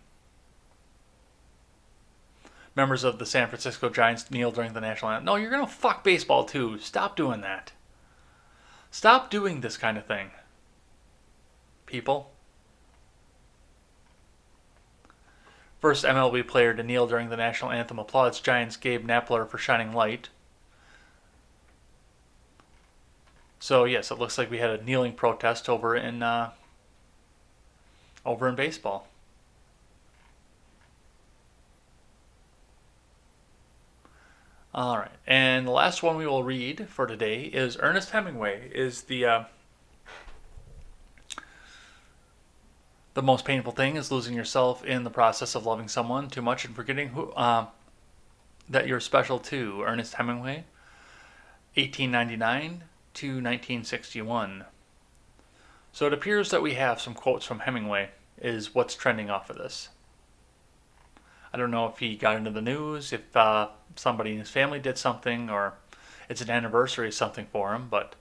Members of the San Francisco Giants kneel during the national anthem. No, you're going to fuck baseball too. Stop doing that. Stop doing this kind of thing. People. First MLB player to kneel during the national anthem applauds Giants Gabe Napler for shining light. So yes, it looks like we had a kneeling protest over in baseball. All right, and the last one we will read for today is Ernest Hemingway. Is the most painful thing is losing yourself in the process of loving someone too much and forgetting who that you're special to. Ernest Hemingway, 1899 to 1961. So it appears that we have some quotes from Hemingway is what's trending off of this. I don't know if he got into the news, if somebody in his family did something, or it's an anniversary of something for him, but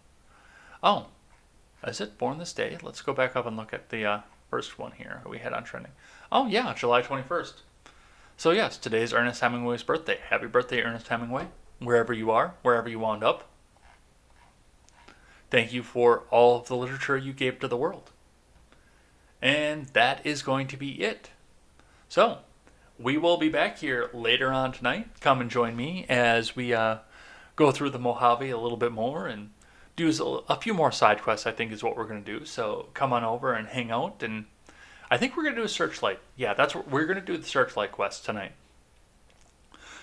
oh, is it born this day? Let's go back up and look at the first one here that we had on trending. Oh yeah, July 21st. So yes, today's Ernest Hemingway's birthday. Happy birthday, Ernest Hemingway, wherever you are, wherever you wound up. Thank you for all of the literature you gave to the world. And that is going to be it. So, we will be back here later on tonight. Come and join me as we go through the Mojave a little bit more and do a few more side quests, I think is what we're going to do. So come on over and hang out. And I think we're going to do a Searchlight. Yeah, that's what we're going to do, the Searchlight quest tonight.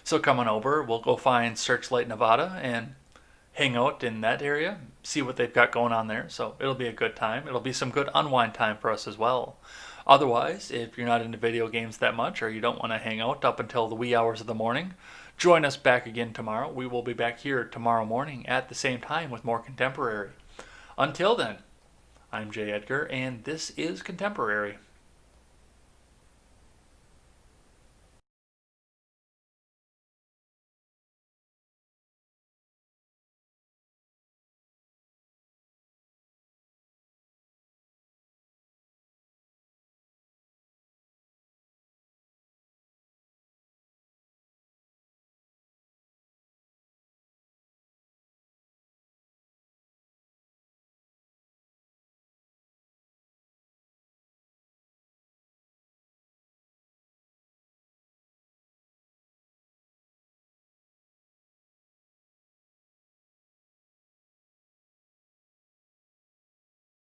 So come on over. We'll go find Searchlight, Nevada, and hang out in that area, see what they've got going on there. So it'll be a good time. It'll be some good unwind time for us as well. Otherwise, if you're not into video games that much or you don't want to hang out up until the wee hours of the morning, join us back again tomorrow. We will be back here tomorrow morning at the same time with more Contemporary. Until then, I'm Jay Edgar, and this is Contemporary.